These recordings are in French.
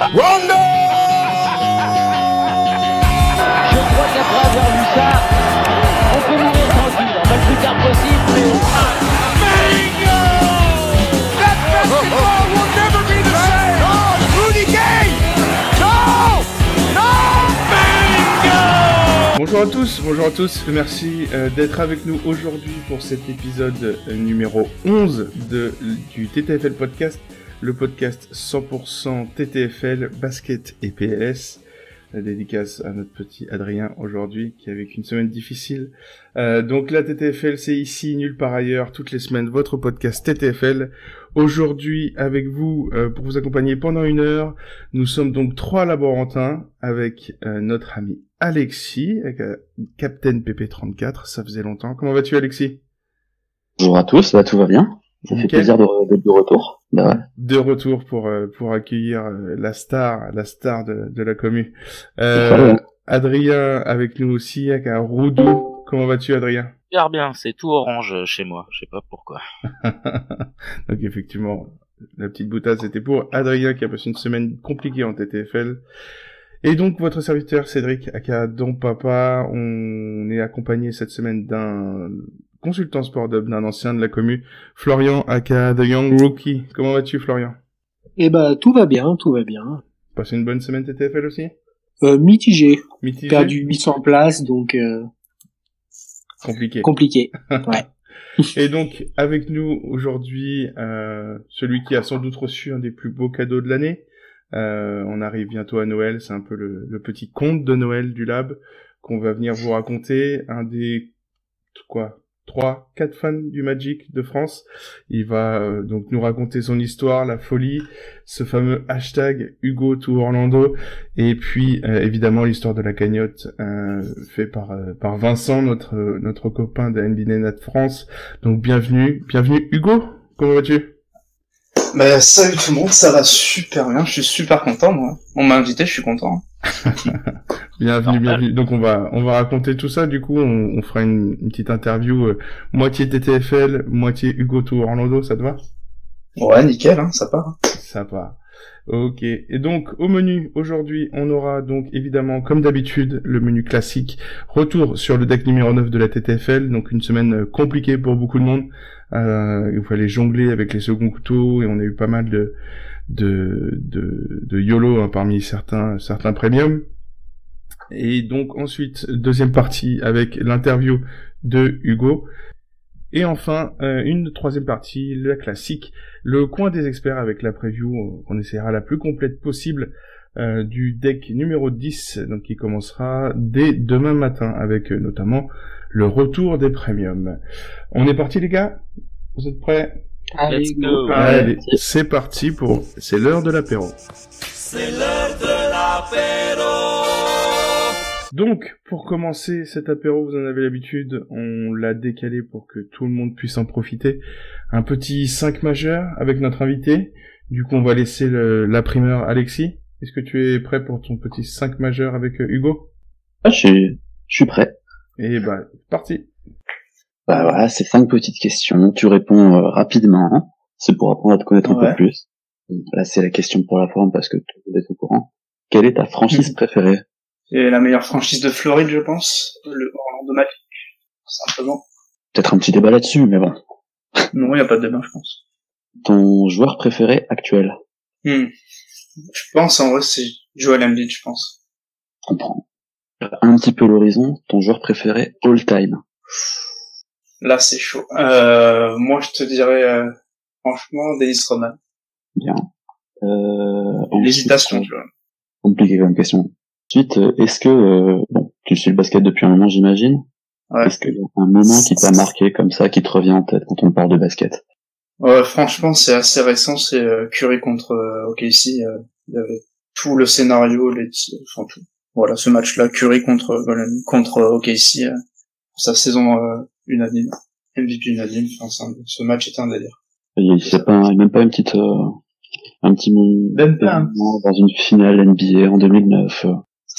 Rondo! Je crois qu'après avoir vu ça, on peut mourir tranquille, enfin le plus tard possible, mais... Bingo! That basketball will never be the same! Oh, Rudy Gay! No! No! Bingo! Bonjour à tous, merci d'être avec nous aujourd'hui pour cet épisode numéro 11 du TTFL Podcast, le podcast 100% TTFL, basket et PLS. Dédicace à notre petit Adrien aujourd'hui qui a vécu une semaine difficile. Donc la TTFL c'est ici, nulle part ailleurs, toutes les semaines votre podcast TTFL. Aujourd'hui avec vous pour vous accompagner pendant 1 heure, nous sommes donc 3 laborantins avec notre ami Alexis, avec Captain PP34, ça faisait longtemps. Comment vas-tu Alexis? Bonjour à tous, tout va bien. Ça fait plaisir d'être de retour. Bah ouais. De retour pour accueillir la star de la commu. Adrien avec nous aussi, avec un Roudou. Comment vas-tu Adrien? Super bien, c'est tout orange chez moi, je sais pas pourquoi. Donc effectivement, la petite boutade c'était pour Adrien qui a passé une semaine compliquée en TTFL. Et donc votre serviteur Cédric aka Don Papa, on est accompagné cette semaine d'un consultant sport d'un ancien de la commu, Florian aka The Young Rookie. Comment vas-tu Florian? Eh ben tout va bien. Passé une bonne semaine TTFL aussi? Mitigé. Mitigé. Perdu 800 places, donc compliqué. Ouais. Et donc avec nous aujourd'hui, celui qui a sans doute reçu un des plus beaux cadeaux de l'année. On arrive bientôt à Noël, c'est un peu le petit conte de Noël du Lab qu'on va venir vous raconter. Un des 3-4 fans du Magic de France. Il va donc nous raconter son histoire, la folie, ce fameux hashtag Hugo to Orlando, et puis évidemment l'histoire de la cagnotte fait par Vincent, notre copain de NBA Net France. Donc bienvenue Hugo. Comment vas-tu? Bah, salut tout le monde, ça va super bien, je suis super content, moi. On m'a invité, je suis content. Bienvenue. Donc on va raconter tout ça, du coup, on fera une petite interview, moitié TTFL, moitié Hugo to Orlando, ça te va? Ouais, nickel, hein, ça part. Ça part. Ok. Et donc, au menu, aujourd'hui, on aura donc, évidemment, comme d'habitude, le menu classique. Retour sur le deck numéro 9 de la TTFL. Donc, une semaine compliquée pour beaucoup de monde. Il fallait jongler avec les seconds couteaux et on a eu pas mal de YOLO, hein, parmi certains premiums. Et donc, ensuite, deuxième partie avec l'interview de Hugo. Et enfin, une troisième partie, la classique, le coin des experts avec la preview, on essaiera la plus complète possible du deck numéro 10, donc qui commencera dès demain matin avec notamment le retour des premiums. On est parti les gars? Vous êtes prêts? Let's go. Allez, c'est parti c'est l'heure de l'apéro. C'est l'heure de l'apéro! Donc, pour commencer cet apéro, vous en avez l'habitude, on l'a décalé pour que tout le monde puisse en profiter. Un petit 5 majeur avec notre invité. Du coup, on va laisser la primeur Alexis. Est-ce que tu es prêt pour ton petit 5 majeur avec Hugo? Ah, je suis prêt. Et bah, parti. Bah voilà, c'est 5 petites questions. Tu réponds rapidement. C'est pour apprendre à te connaître un peu plus. Là, c'est la question pour la forme parce que tout le monde est au courant. Quelle est ta franchise préférée? C'est la meilleure franchise de Floride, je pense. Le Orlando Magic. Simplement. Peut-être un petit débat là-dessus, mais bon. Non, y a pas de débat, je pense. Ton joueur préféré actuel? Je pense, en vrai, c'est Joel Embiid, je pense. Je comprends. Un petit peu l'horizon, ton joueur préféré all time? Là, c'est chaud. Moi, je te dirais, franchement, Dennis Rodman. Bien. L'hésitation, tu vois. Compliqué comme question. Ensuite, est-ce que, bon, tu suis le basket depuis un moment, j'imagine. Ouais. Est-ce qu'il y a un moment qui t'a marqué comme ça, qui te revient en tête quand on parle de basket? Ouais, franchement, c'est assez récent, c'est Curry contre OKC. Il y avait tout le scénario, enfin tout. Voilà, ce match-là, Curry contre OKC, sa saison unanime, MVP unanime. Enfin, ce match était un délire. Il y a même pas une petite, un petit moment dans une finale NBA en 2009.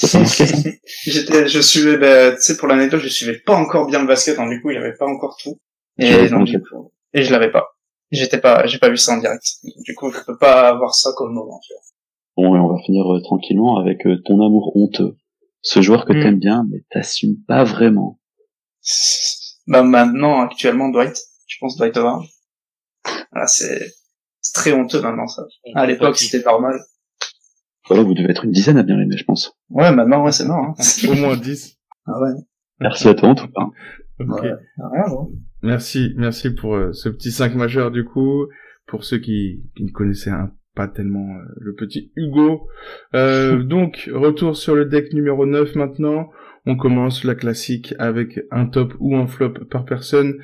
Je suivais, tu sais, pour l'anecdote, je suivais pas encore bien le basket, donc du coup, il y avait pas encore tout. Et je l'avais pas. J'ai pas vu ça en direct. Du coup, je peux pas avoir ça comme moment, tu vois. Bon, et on va finir tranquillement avec ton amour honteux. Ce joueur que t'aimes bien, mais t'assumes pas vraiment. Bah maintenant, actuellement, Dwight. Je pense Dwight Howard. Voilà, c'est très honteux maintenant, ça. À l'époque, c'était normal. Voilà, vous devez être une dizaine à bien l'aimer, je pense. Ouais, maintenant, ouais, c'est mort. Hein. Au moins 10. Ah ouais. Merci à toi, en tout cas. Ok. Ouais. Rien, bon. Merci pour ce petit 5 majeur, du coup. Pour ceux qui ne connaissaient pas tellement le petit Hugo. Donc, retour sur le deck numéro 9 maintenant. On commence la classique avec un top ou un flop par personne.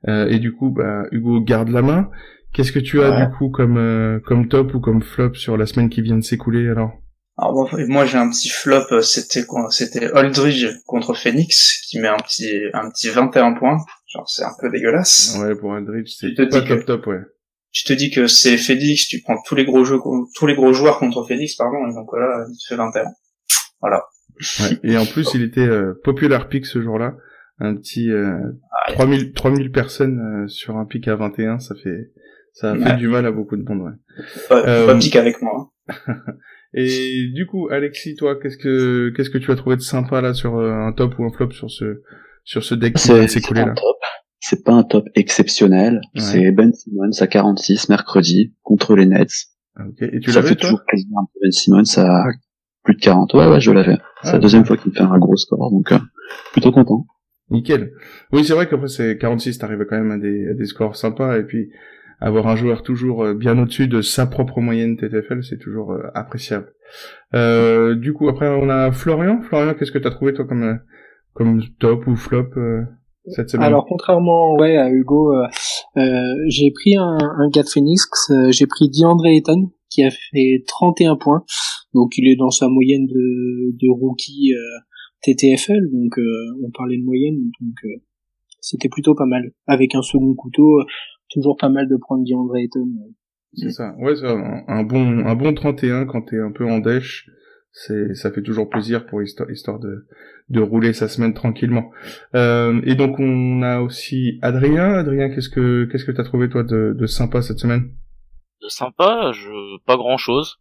Et du coup, Hugo garde la main. Qu'est-ce que tu as du coup comme top ou comme flop sur la semaine qui vient de s'écouler alors? Alors moi j'ai un petit flop, c'était quoi? C'était Aldridge contre Phoenix qui met un petit 21 points. Genre c'est un peu dégueulasse. Ouais, pour Aldridge, c'est pas top, ouais. Tu te dis que c'est Phoenix, tu prends tous les gros joueurs contre Phoenix, pardon, et donc voilà, il te fait 21. Voilà. Ouais, et en plus, il était popular pick ce jour-là. Un petit 3000 personnes sur un pick à 21, ça a fait du mal à beaucoup de monde, ouais. Pas pick avec moi. Hein. Et du coup, Alexis, toi, qu'est-ce que tu as trouvé de sympa là sur un top ou un flop sur ce deck qui vient de s'écouler là? C'est pas un top exceptionnel. Ouais. C'est Ben Simmons à 46 mercredi contre les Nets. Ok. Et tu ça l'avais fait toi? Toujours quasiment un peu Ben Simmons à plus de 40. Ouais, je l'avais. C'est la deuxième fois qu'il me fait un gros score, donc plutôt content. Nickel. Oui, c'est vrai qu'après c'est 46, t'arrives quand même à des scores sympas, et puis avoir un joueur toujours bien au-dessus de sa propre moyenne TTFL, c'est toujours appréciable. Du coup, après on a Florian. Florian, qu'est-ce que t'as trouvé toi comme top ou flop cette semaine? Alors contrairement à Hugo, j'ai pris un gars de Phoenix, j'ai pris DeAndre Ayton qui a fait 31 points, donc il est dans sa moyenne de rookie TTFL, donc on parlait de moyenne, donc c'était plutôt pas mal. Avec un second couteau, toujours pas mal de prendre DeAndre Ayton. C'est ça, ouais, c'est un bon 31 quand t'es un peu en dèche. Ça fait toujours plaisir pour histoire de rouler sa semaine tranquillement. Et donc on a aussi Adrien. Adrien, qu'est-ce que t'as trouvé toi de sympa cette semaine? De sympa, pas grand chose.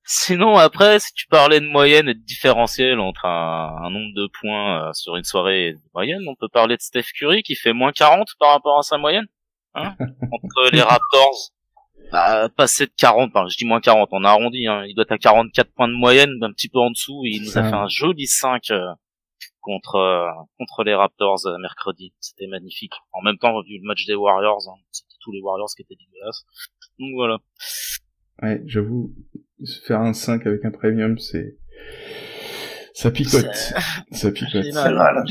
Sinon après, si tu parlais de moyenne et de différentiel entre un nombre de points sur une soirée de moyenne, on peut parler de Steph Curry qui fait moins 40 par rapport à sa moyenne, hein, contre les Raptors. Passer de 40, je dis moins 40, on a arrondi, hein. Il doit être à 44 points de moyenne, un petit peu en dessous, et il nous a fait un joli 5 contre les Raptors mercredi. C'était magnifique. En même temps, vu le match des Warriors, hein, c'était tous les Warriors qui étaient dégueulasses. Donc voilà. Ouais, j'avoue, faire un 5 avec un premium, ça picote. Ça picote.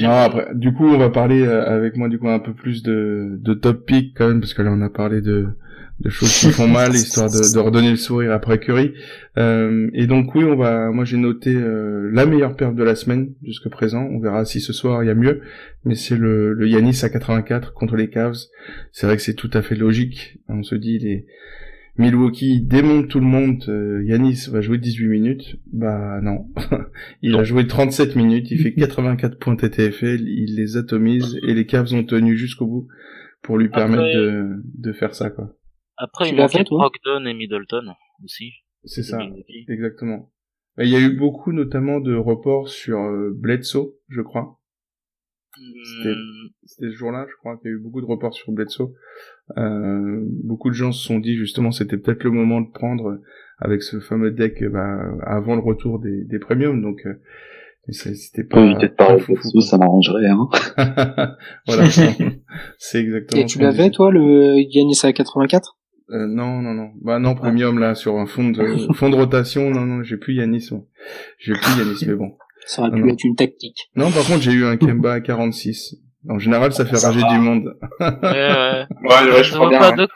Non, après, du coup, on va parler avec moi, du coup, un peu plus de top pick quand même, parce que là, on a parlé de choses qui font mal, histoire de redonner le sourire après Curry. Et donc oui, moi j'ai noté la meilleure perte de la semaine jusqu'à présent. On verra si ce soir il y a mieux, mais c'est le Giannis à 84 contre les Cavs. C'est vrai que c'est tout à fait logique. On se dit les Milwaukee démonte tout le monde, Giannis va jouer 18 minutes. Bah non. Il a joué 37 minutes, il fait 84 points TTFL, il les atomise et les Cavs ont tenu jusqu'au bout pour lui permettre de faire ça, quoi. Après, il manquait Brogdon et Middleton aussi. C'est ça, exactement. Il y a eu beaucoup, notamment, de reports sur Bledsoe, je crois. C'était ce jour-là, je crois qu'il y a eu beaucoup de reports sur Bledsoe. Beaucoup de gens se sont dit, justement, c'était peut-être le moment de prendre avec ce fameux deck avant le retour des premiums, donc c'était pas... éviter de parler de Bledsoe, ça m'arrangerait, hein. Voilà, c'est exactement. Et tu l'avais, toi, le Giannis à 84? Non. Bah non, premium là sur un fond de rotation. Non, j'ai plus Giannis. J'ai plus Giannis, mais bon. Ça aurait pu être une tactique. Non, par contre, j'ai eu un Kemba à 46. En général, ça fait rager du monde. Ouais, je vois pas de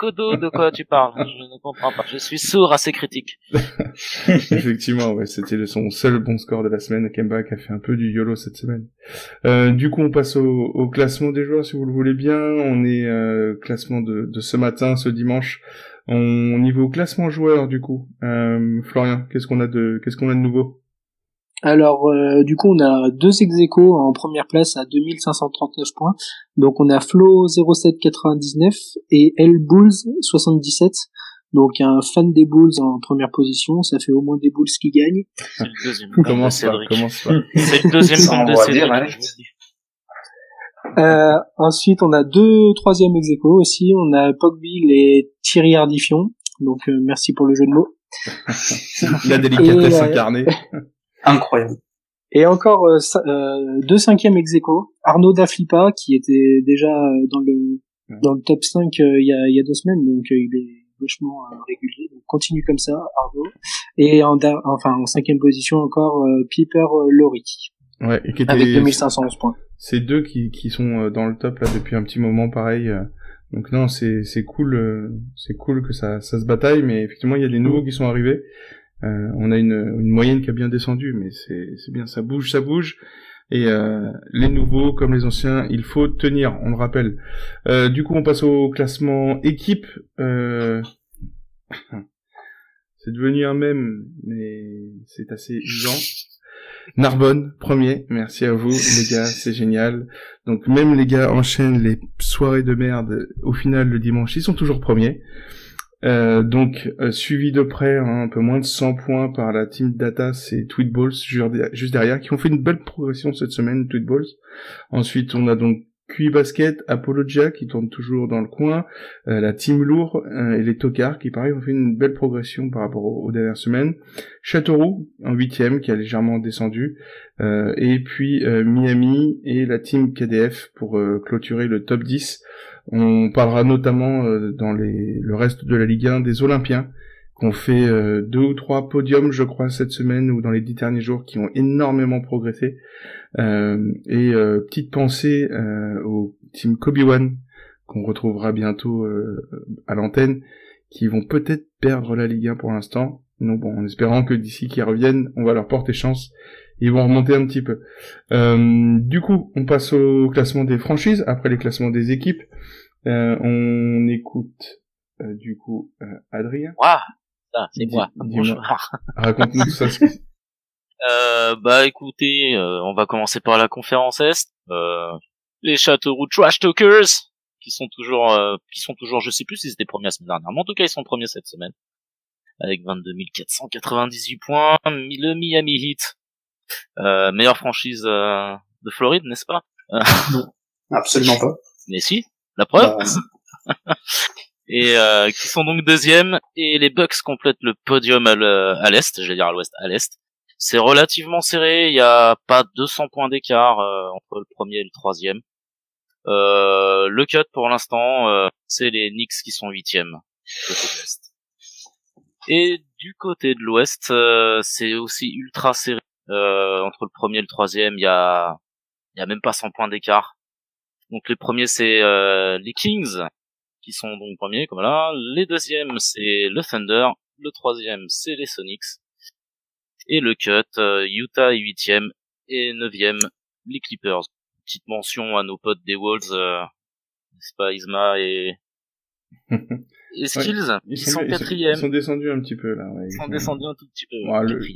quoi tu parles. Je ne comprends pas. Je suis sourd à ces critiques. Effectivement, ouais, c'était son seul bon score de la semaine. Kemba qui a fait un peu du YOLO cette semaine. Du coup, on passe au classement des joueurs, si vous le voulez bien. On est classement de ce matin, ce dimanche. Niveau classement joueur, du coup. Florian, qu'est-ce qu'on a de nouveau? Alors, du coup, on a 2 ex-aequo en première place à 2539 points. Donc, on a Flo 0799 et L Bulls 77. Donc un fan des Bulls en première position, ça fait au moins des Bulls qui gagnent. C'est le deuxième. Commence pas. C'est le deuxième Ça compte de envoie Cédric. direct. Ensuite, on a 2 troisièmes ex-aequo aussi. On a Pogbill et Thierry Ardifion. Donc merci pour le jeu de mots. La délicatesse incarnée. Incroyable. Et encore 2 cinquièmes ex-aequo. Arnaud Daflipa qui était déjà dans le top 5 il y a 2 semaines, donc il est vachement régulier. Donc continue comme ça, Arnaud. Et en cinquième position encore Piper Laurie. Ouais, et qui était avec 2511 points. C'est 2 qui sont dans le top là depuis un petit moment, pareil. Donc non, c'est cool que ça se bataille, mais effectivement il y a des nouveaux qui sont arrivés. On a une moyenne qui a bien descendu, mais c'est bien, ça bouge. Et les nouveaux comme les anciens, il faut tenir, on le rappelle. Du coup, on passe au classement équipe. C'est devenu un mème, mais c'est assez usant. Narbonne, premier, merci à vous les gars, c'est génial. Donc même les gars enchaînent les soirées de merde, au final le dimanche, ils sont toujours premiers. Suivi de près, un peu moins de 100 points par la team Data, c'est Tweetballs juste derrière, qui ont fait une belle progression cette semaine, Tweetballs. Ensuite, on a donc QI Basket, Apologia qui tourne toujours dans le coin, la team Lourd et les Tocards qui pareil ont fait une belle progression par rapport aux dernières semaines. Châteauroux en 8e qui a légèrement descendu, et puis Miami et la team KDF pour clôturer le top 10. On parlera notamment dans le reste de la Ligue 1 des Olympiens qui ont fait 2 ou 3 podiums je crois cette semaine ou dans les 10 derniers jours, qui ont énormément progressé. Petite pensée au team Kobe One qu'on retrouvera bientôt à l'antenne, qui vont peut-être perdre la Ligue 1 pour l'instant. Donc bon, en espérant que d'ici qu'ils reviennent, on va leur porter chance. Ils vont remonter un petit peu. Du coup, on passe au classement des franchises, après les classements des équipes. On écoute du coup Adrien. Waouh, ça c'est moi. Bonjour. Raconte-nous tout ça. Écoutez, on va commencer par la conférence Est. Les Châteauroux Trash Talkers, qui sont toujours, je sais plus si c'était premiers la semaine dernière, mais en tout cas ils sont premiers cette semaine, avec 22 498 points. Le Miami Heat, meilleure franchise de Floride, n'est-ce pas? Non, absolument pas. Mais si, la preuve. Et qui sont donc deuxième, et les Bucks complètent le podium à l'Est, j'allais dire à l'Ouest, à l'Est. C'est relativement serré, il y a pas 200 points d'écart entre le premier et le troisième. Le cut pour l'instant, c'est les Knicks qui sont huitièmes côté de l'Est. Et du côté de l'Ouest, c'est aussi ultra serré. Entre le premier et le troisième, il y a même pas 100 points d'écart. Donc les premiers c'est les Kings qui sont donc premiers comme là. Les deuxièmes c'est le Thunder. Le troisième c'est les Sonics. Et le cut, Utah est 8e et 9e, les Clippers. Petite mention à nos potes des Wolves, n'est-ce pas, Isma et Skills, ouais, ils sont 4e. Ils sont descendus un petit peu là. Ouais, ils sont descendus un tout petit peu.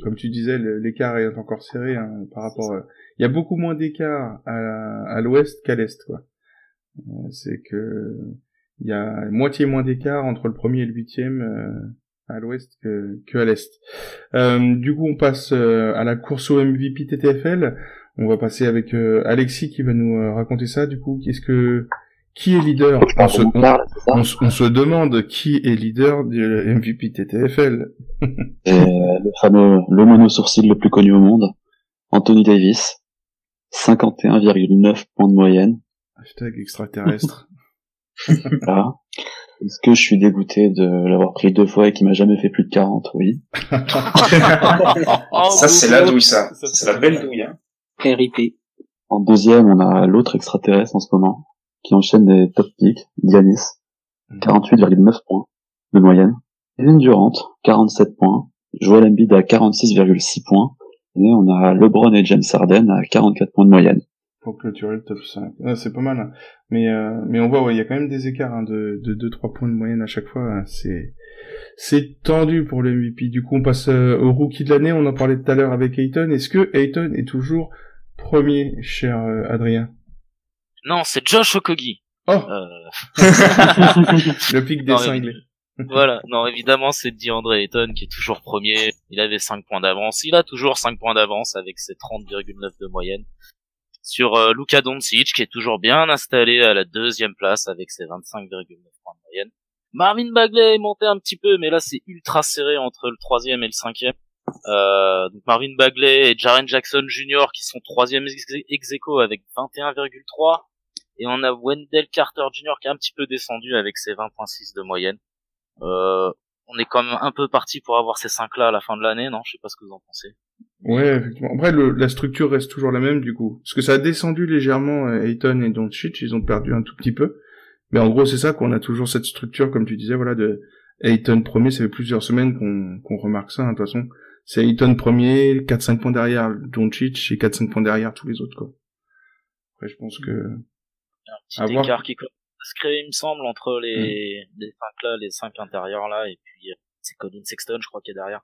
Comme tu disais, l'écart est encore serré par rapport. Il y a beaucoup moins d'écart à l'Ouest qu'à l'Est, quoi. C'est que il y a moitié moins d'écart entre le premier et le 8e. À l'ouest que à l'est. Du coup, on passe à la course au MVP TTFL. On va passer avec Alexis qui va nous raconter ça. Du coup, qui est leader? On se demande qui est leader du MVP TTFL. Le mono-sourcil le plus connu au monde, Anthony Davis, 51,9 points de moyenne. Hashtag extraterrestre. Voilà. Est-ce que je suis dégoûté de l'avoir pris 2 fois et qu'il m'a jamais fait plus de 40? Oui. Ça, c'est la douille, ça. C'est la belle douille, hein. RIP. En deuxième, on a l'autre extraterrestre en ce moment, qui enchaîne des top picks, Giannis, 48,9 points de moyenne. Kevin Durant, 47 points. Joel Embiid à 46,6 points. Et on a LeBron et James Harden à 44 points de moyenne. Pour clôturer le top 5. C'est pas mal, hein. Mais on voit, ouais, il y a quand même des écarts, hein, de 2-3 points de moyenne à chaque fois, hein. C'est tendu pour le MVP. Du coup, on passe au rookie de l'année. On en parlait tout à l'heure avec Ayton. Est-ce que Ayton est toujours premier, cher Adrien? Non, c'est Josh Okogie. Oh. Le pic des cinglés. Voilà. Non, évidemment, c'est DeAndre Ayton qui est toujours premier. Il avait 5 points d'avance. Il a toujours 5 points d'avance avec ses 30,9 de moyenne. Sur Luka Doncic qui est toujours bien installé à la 2e place avec ses 25,9 points de moyenne. Marvin Bagley est monté un petit peu, mais là c'est ultra serré entre le 3e et le 5e. Donc Marvin Bagley et Jaren Jackson Jr. qui sont 3e ex aequo avec 21,3. Et on a Wendell Carter Jr. qui est un petit peu descendu avec ses 20,6 de moyenne. On est quand même un peu parti pour avoir ces 5-là à la fin de l'année, non? Je sais pas ce que vous en pensez. Ouais, effectivement. Après, la structure reste toujours la même, du coup. Parce que ça a descendu légèrement, Ayton et Doncic, ils ont perdu un tout petit peu. Mais en gros, c'est ça qu'on a toujours cette structure, comme tu disais, voilà, de Ayton premier. Ça fait plusieurs semaines qu'on remarque ça, hein, de toute façon. C'est Ayton premier, 4-5 points derrière Doncic et 4-5 points derrière tous les autres, quoi. Après, je pense que... Un petit écart qui commence à se créer, il me semble, entre les 5 là, les 5 intérieurs là, et puis c'est Colin Sexton, je crois, qui est derrière.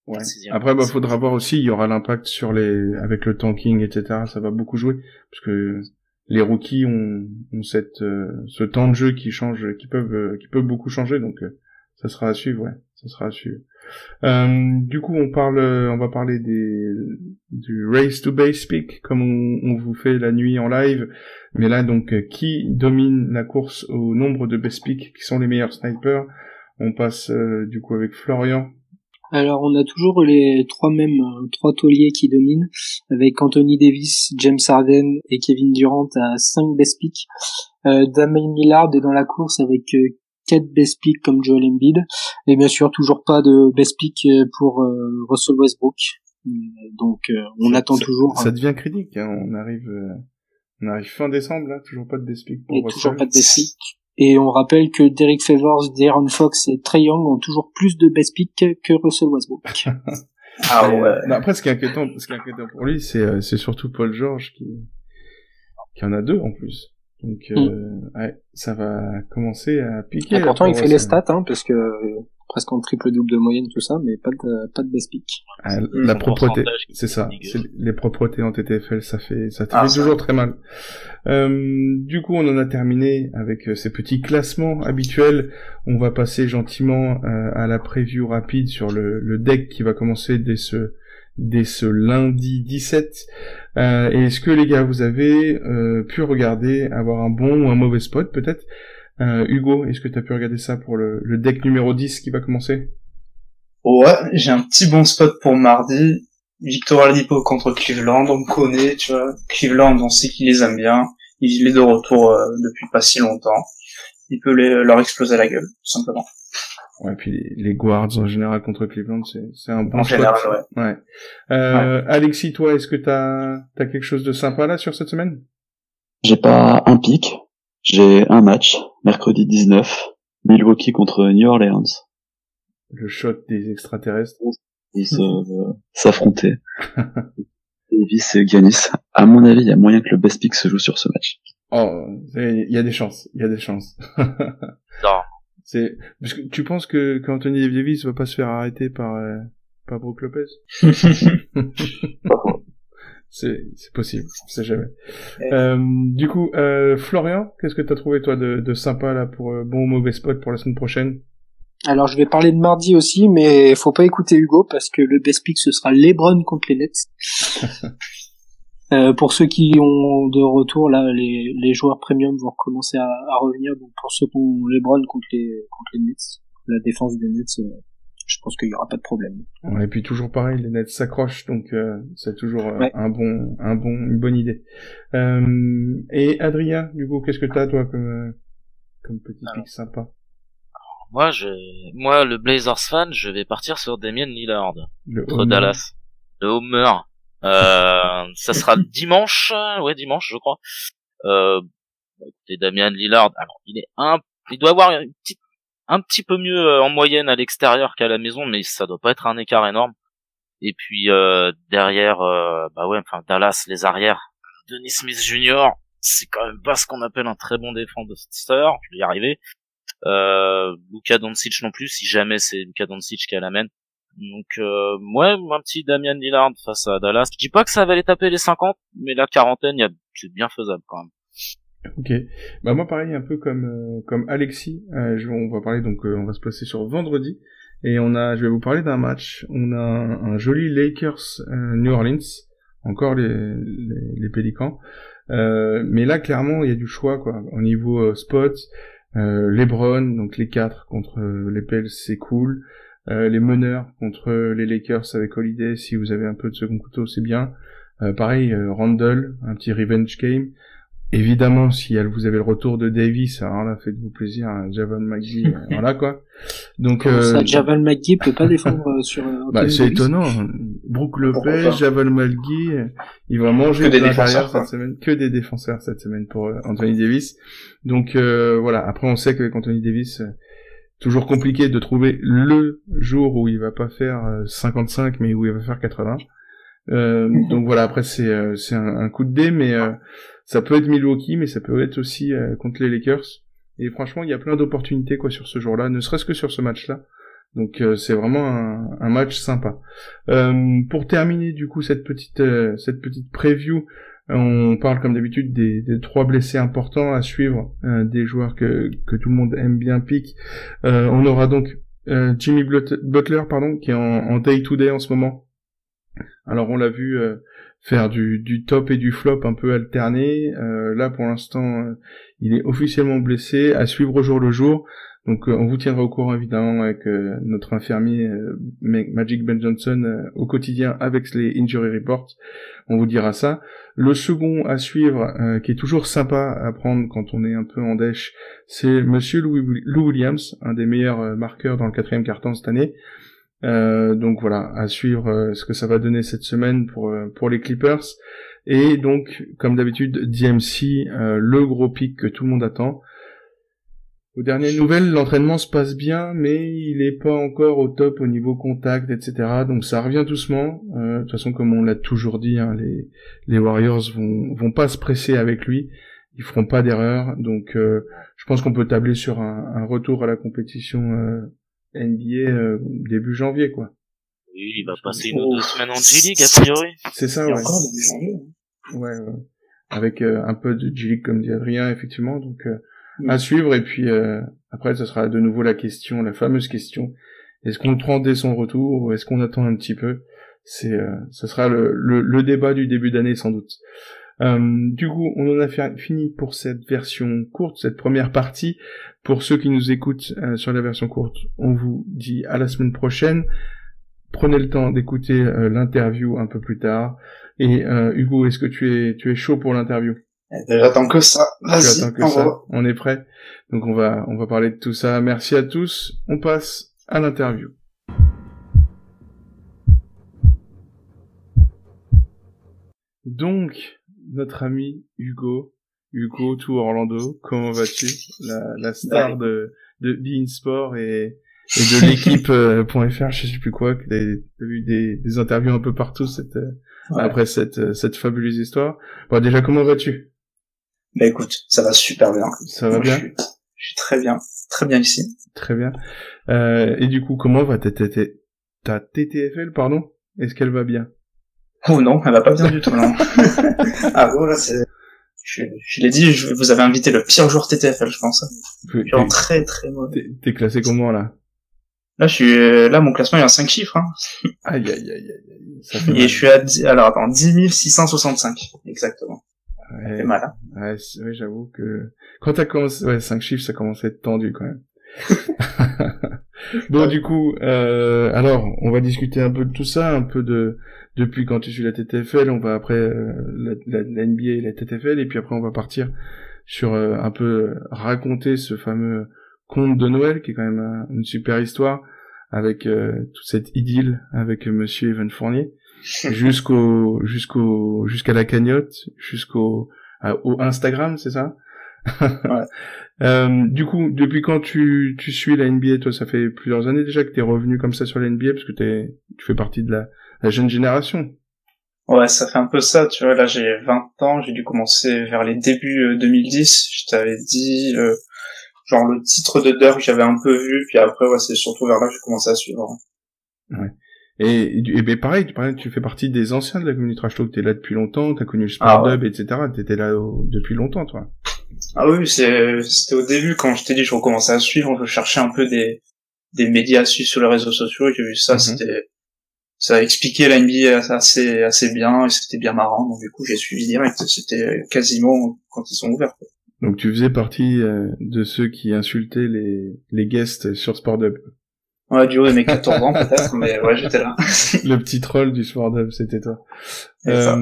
Ouais. Après, faudra voir aussi, il y aura l'impact sur avec le tanking, etc. Ça va beaucoup jouer, parce que les rookies ont ce temps de jeu qui change, qui peuvent beaucoup changer, donc ça sera à suivre, ouais, ça sera à suivre. Du coup, on va parler du Race to Base Pick, comme on vous fait la nuit en live. Mais là, donc, qui domine la course au nombre de base picks, qui sont les meilleurs snipers? On passe, du coup, avec Florian. Alors, on a toujours les trois tauliers qui dominent, avec Anthony Davis, James Harden et Kevin Durant à 5 base picks. Damian Lillard est dans la course avec 4 base picks comme Joel Embiid, et bien sûr toujours pas de base pick pour Russell Westbrook. Donc on attend toujours. Ça devient critique, hein. On arrive fin décembre là, toujours pas de base pick pour et Russell. Toujours pas de base pick. Et on rappelle que Derek Favors, De'Aaron Fox et Trae Young ont toujours plus de base pick que Russell Westbrook. Ah ouais. Non, après, ce qui est inquiétant pour lui, c'est surtout Paul George qui en a 2 en plus. Donc, ouais, ça va commencer à piquer. Et pourtant, il fait les stats, hein, parce que presque en triple-double de moyenne, tout ça, mais pas de base pick. Ah, la propreté, c'est ça. Les propretés en TTFL, ça fait toujours très mal. Du coup, on en a terminé avec ces petits classements habituels. On va passer gentiment à la preview rapide sur le deck qui va commencer dès ce lundi 17. Et est-ce que les gars, vous avez pu regarder, avoir un bon ou un mauvais spot peut-être? Hugo, est-ce que tu as pu regarder ça pour le deck numéro 10 qui va commencer? Ouais, j'ai un petit bon spot pour mardi. Victor Oladipo contre Cleveland, on connaît, tu vois. Cleveland, on sait qu'il les aime bien. Il est de retour depuis pas si longtemps. Il peut leur exploser la gueule, tout simplement. Ouais, puis les guards en général contre Cleveland, c'est un bon spot. Général, ouais. Ouais. Alexis, toi, est-ce que t'as quelque chose de sympa là sur cette semaine? J'ai pas un pick. J'ai un match, mercredi 19, Milwaukee contre New Orleans. Le shot des extraterrestres. Ils s'affrontaient. Davis et Giannis. À mon avis, il y a moyen que le best pick se joue sur ce match. Oh, il y a des chances. Non. Parce que tu penses qu'Anthony Davis va pas se faire arrêter par Brook Lopez? C'est possible, on sait jamais. Du coup, Florian, qu'est-ce que t'as trouvé toi de sympa là pour bon ou mauvais spot pour la semaine prochaine? Alors je vais parler de mardi aussi, mais faut pas écouter Hugo parce que le best pick ce sera LeBron contre les Nets. Pour ceux qui ont de retour là, les joueurs premium vont recommencer à revenir. Donc pour ceux qui ont LeBron contre les Nets, la défense des Nets, je pense qu'il y aura pas de problème. Ouais, et puis toujours pareil, les Nets s'accrochent, donc c'est toujours une bonne idée. Et Adrien, du coup, qu'est-ce que t'as toi comme petit pick sympa? Moi, le Blazers fan, je vais partir sur Damian Lillard contre Dallas. Le Homer. Ça sera dimanche, je crois. Écoutez, Damian Lillard, alors il doit avoir un petit peu mieux en moyenne à l'extérieur qu'à la maison, mais ça doit pas être un écart énorme. Et puis derrière, Dallas, les arrières, Dennis Smith Jr., c'est quand même pas ce qu'on appelle un très bon défenseur, je vais y arriver. Luka Doncic non plus, si jamais c'est Luka Doncic qui a la main. Donc un petit Damian Lillard face à Dallas. Je dis pas que ça va aller taper les 50, mais la quarantaine, c'est bien faisable quand même. Ok. Bah moi pareil, un peu comme Alexis, on va parler donc on va se placer sur vendredi et je vais vous parler d'un match. On a un joli Lakers New Orleans, encore les Pélicans. Mais là clairement il y a du choix quoi. Au niveau spot, LeBron, donc les 4 contre les Pels, c'est cool. Les meneurs contre les Lakers avec Holiday, si vous avez un peu de second couteau, c'est bien. Pareil, Randle, un petit revenge game. Évidemment, si vous avez le retour de Davis, alors là, faites-vous plaisir, hein, Javal McGee, voilà quoi. Donc ça, Javal McGee peut pas défendre sur. Bah, c'est étonnant. Brook Lopez, Javal McGee, il va manger de l'intérieur cette semaine, que des défenseurs cette semaine pour Anthony Davis. Donc voilà. Après, on sait qu'avec Anthony Davis, toujours compliqué de trouver le jour où il va pas faire 55, mais où il va faire 80. Donc voilà. Après, c'est un coup de dé, mais ça peut être Milwaukee, mais ça peut être aussi contre les Lakers. Et franchement, il y a plein d'opportunités quoi sur ce jour-là, ne serait-ce que sur ce match-là. Donc c'est vraiment un match sympa. Pour terminer du coup cette petite preview, on parle comme d'habitude des 3 blessés importants à suivre, des joueurs que tout le monde aime bien pick. On aura donc Jimmy Butler qui est en day-to-day en ce moment. Alors on l'a vu faire du top et du flop un peu alterné. Là pour l'instant il est officiellement blessé, à suivre au jour le jour. Donc on vous tiendra au courant évidemment avec notre infirmier Magic Ben Johnson au quotidien avec les injury reports. On vous dira ça. Le second à suivre qui est toujours sympa à prendre quand on est un peu en dèche, c'est Monsieur Lou Williams, un des meilleurs marqueurs dans le 4e quart-temps cette année. Donc voilà, à suivre ce que ça va donner cette semaine pour les Clippers. Et donc, comme d'habitude, DMC, le gros pic que tout le monde attend. Aux dernières nouvelles, l'entraînement se passe bien, mais il est pas encore au top au niveau contact, etc. Donc ça revient doucement. De toute façon, comme on l'a toujours dit, hein, les Warriors vont pas se presser avec lui. Ils feront pas d'erreur. Donc je pense qu'on peut tabler sur un retour à la compétition NBA début janvier, quoi. Oui, il va passer 1 ou 2 semaines en G-League, a priori. C'est ça, ouais. Ouais. Avec un peu de G-League, comme dit Adrien, effectivement. Donc, à suivre. Et puis, après, ce sera de nouveau la fameuse question. Est-ce qu'on le prend dès son retour ou est-ce qu'on attend un petit peu? Ce sera le débat du début d'année, sans doute. Du coup, on en a fini pour cette version courte, cette première partie. Pour ceux qui nous écoutent sur la version courte, on vous dit à la semaine prochaine. Prenez le temps d'écouter l'interview un peu plus tard. Et Hugo, est-ce que tu es chaud pour l'interview? J'attends que ça. Vas-y, on est prêt. Donc on va parler de tout ça. Merci à tous. On passe à l'interview. Donc, notre ami Hugo tout Orlando, comment vas-tu? La star de Bein Sport et de l'équipe.fr, je sais plus quoi, que t'as vu des interviews un peu partout après cette fabuleuse histoire. Bon, déjà, comment vas-tu? Bah écoute, ça va super bien. Ça va bien? Je suis très bien ici. Très bien. Et du coup, comment va ta TTFL, pardon? Est-ce qu'elle va bien? Oh non, elle va pas bien du tout, non. Ah voilà, je l'ai dit, vous avez invité le pire joueur TTFL, je pense. Genre très très mauvais. T'es classé comment, là? Là, mon classement, il y a 5 chiffres, hein. Aïe. Ça fait mal. Et je suis à 10 665, exactement. Ouais. Ça fait mal, hein. Ouais, j'avoue que, quand t'as commencé, 5 chiffres, ça commence à être tendu, quand même. Bon, du coup, alors, on va discuter un peu de tout ça, un peu depuis quand tu suis la TTFL, on va après la NBA et la TTFL, et puis après on va partir sur un peu raconter ce fameux conte de Noël, qui est quand même une super histoire, avec toute cette idylle avec Monsieur Evan Fournier, jusqu'à la cagnotte, au Instagram, c'est ça? Ouais. Du coup, depuis quand tu suis la NBA, toi, ça fait plusieurs années déjà que t'es revenu comme ça sur la NBA, parce que tu fais partie de la jeune génération. Ouais, ça fait un peu ça, tu vois, là j'ai 20 ans, j'ai dû commencer vers les débuts 2010, je t'avais dit, genre le titre de Dirk j'avais un peu vu, puis après ouais, c'est surtout vers là que j'ai commencé à suivre. Ouais. Et ben pareil, tu fais partie des anciens de la communauté trash talk, t'es là depuis longtemps, t'as connu le Sport Dub, etc. T'étais là depuis longtemps, toi. Ah oui, c'était au début quand je t'ai dit je recommençais à suivre, je cherchais un peu des médias à suivre sur les réseaux sociaux et j'ai vu ça, ça expliquait la NBA assez bien et c'était bien marrant, donc du coup j'ai suivi direct, c'était quasiment quand ils sont ouverts, quoi. Donc tu faisais partie de ceux qui insultaient les guests sur Sport-Up. Ouais, du haut de mes 14 ans peut-être, mais ouais, j'étais là. Le petit troll du Sport-Up, c'était toi. C'est ça.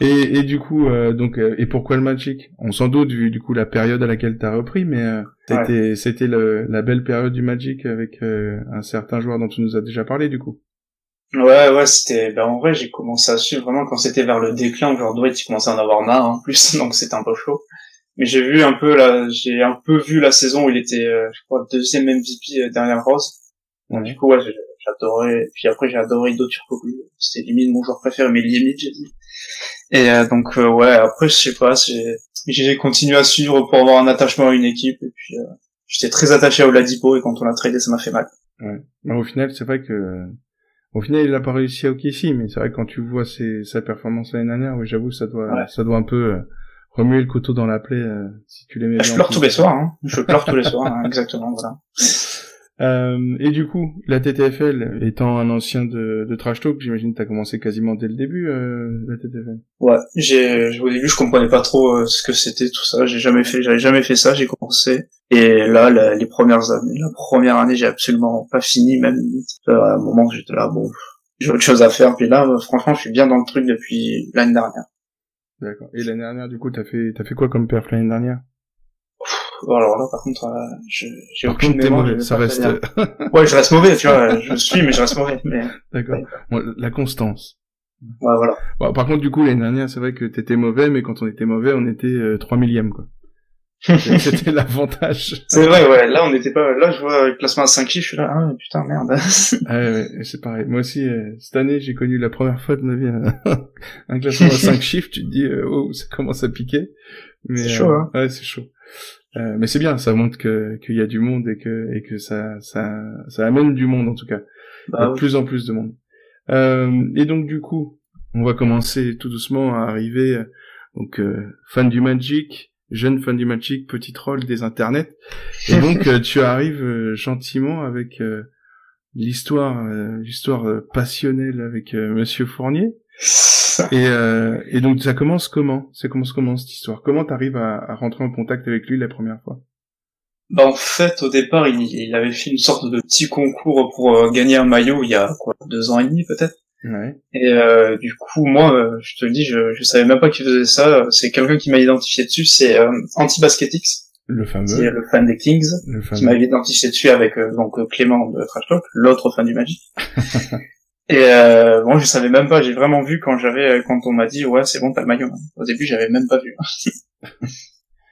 Et du coup, et pourquoi le Magic? On s'en doute vu du coup la période à laquelle t'as repris, mais c'était la belle période du Magic avec un certain joueur dont tu nous as déjà parlé du coup. Ouais, c'était, en vrai, j'ai commencé à suivre vraiment quand c'était vers le déclin, genre Dwight, il commençait à en avoir marre, en plus, donc c'était un peu chaud. Mais j'ai un peu vu la saison où il était, je crois, deuxième MVP derrière Rose. Donc du coup, ouais, j'adorais, puis après j'ai adoré Ido Turkoglu, c'était limite mon joueur préféré, mais limite, j'ai dit. Et donc, ouais, après, je sais pas, j'ai continué à suivre pour avoir un attachement à une équipe, et puis j'étais très attaché à Oladipo, et quand on l'a tradé, ça m'a fait mal. Ouais. Mais au final, c'est vrai que au final, il a pas réussi à OKC, mais c'est vrai que quand tu vois sa performance l'année dernière, oui, j'avoue, ça doit un peu remuer le couteau dans la plaie si tu l'aimais bien. Je pleure tous les soirs, hein. Je pleure tous les soirs, hein, exactement, voilà. Et du coup, la TTFL étant un ancien de Trash Talk, j'imagine que t'as commencé quasiment dès le début, la TTFL. Ouais, au début, je comprenais pas trop ce que c'était tout ça. J'avais jamais fait ça, j'ai commencé. Et là, la première année, j'ai absolument pas fini, même limite. À un moment, j'étais là, bon, j'ai autre chose à faire. Puis là, franchement, je suis bien dans le truc depuis l'année dernière. D'accord. Et l'année dernière, du coup, t'as fait quoi comme perf l'année dernière? Alors là, par contre, j'ai par aucune contre, mémoire. Mauvais, ça reste. Ouais, je reste mauvais, tu vois. Je suis, mais je reste mauvais. Mais... D'accord. Bon, la constance. Ouais, voilà. Bon, par contre, du coup, l'année dernière, c'est vrai que t'étais mauvais, mais quand on était mauvais, on était 3 millième, quoi. C'était l'avantage. C'est vrai, ouais. Là, on n'était pas. Là, je vois le classement à 5 chiffres. Je suis là, ah putain, merde. Ouais, c'est pareil. Moi aussi, cette année, j'ai connu la première fois de ma vie un classement à 5 chiffres. Tu te dis, oh, ça commence à piquer. Mais c'est chaud, hein. Ouais, c'est chaud. Mais c'est bien, ça montre qu'il y a du monde et que ça amène du monde en tout cas. Il y a de plus en plus de monde. Et donc du coup, on va commencer tout doucement à arriver. Donc fan du Magic, jeune fan du Magic, petit troll des internets. Et donc tu arrives gentiment avec l'histoire passionnelle avec Monsieur Fournier. Et donc ça commence comment cette histoire? Comment t'arrives à rentrer en contact avec lui la première fois? En fait, au départ, il avait fait une sorte de petit concours pour gagner un maillot il y a 2 ans et demi peut-être. Ouais. Et du coup, moi, je te le dis, je savais même pas qu'il faisait ça. C'est quelqu'un qui m'a identifié dessus, c'est Anti-Basketix, le fameux, qui est le fan des Kings, qui m'a identifié dessus avec donc Clément de Trash Talk, l'autre fan du Magic. Et bon, je savais même pas, j'ai vraiment vu quand on m'a dit ouais, c'est bon, t'as le maillot. Au début, j'avais même pas vu.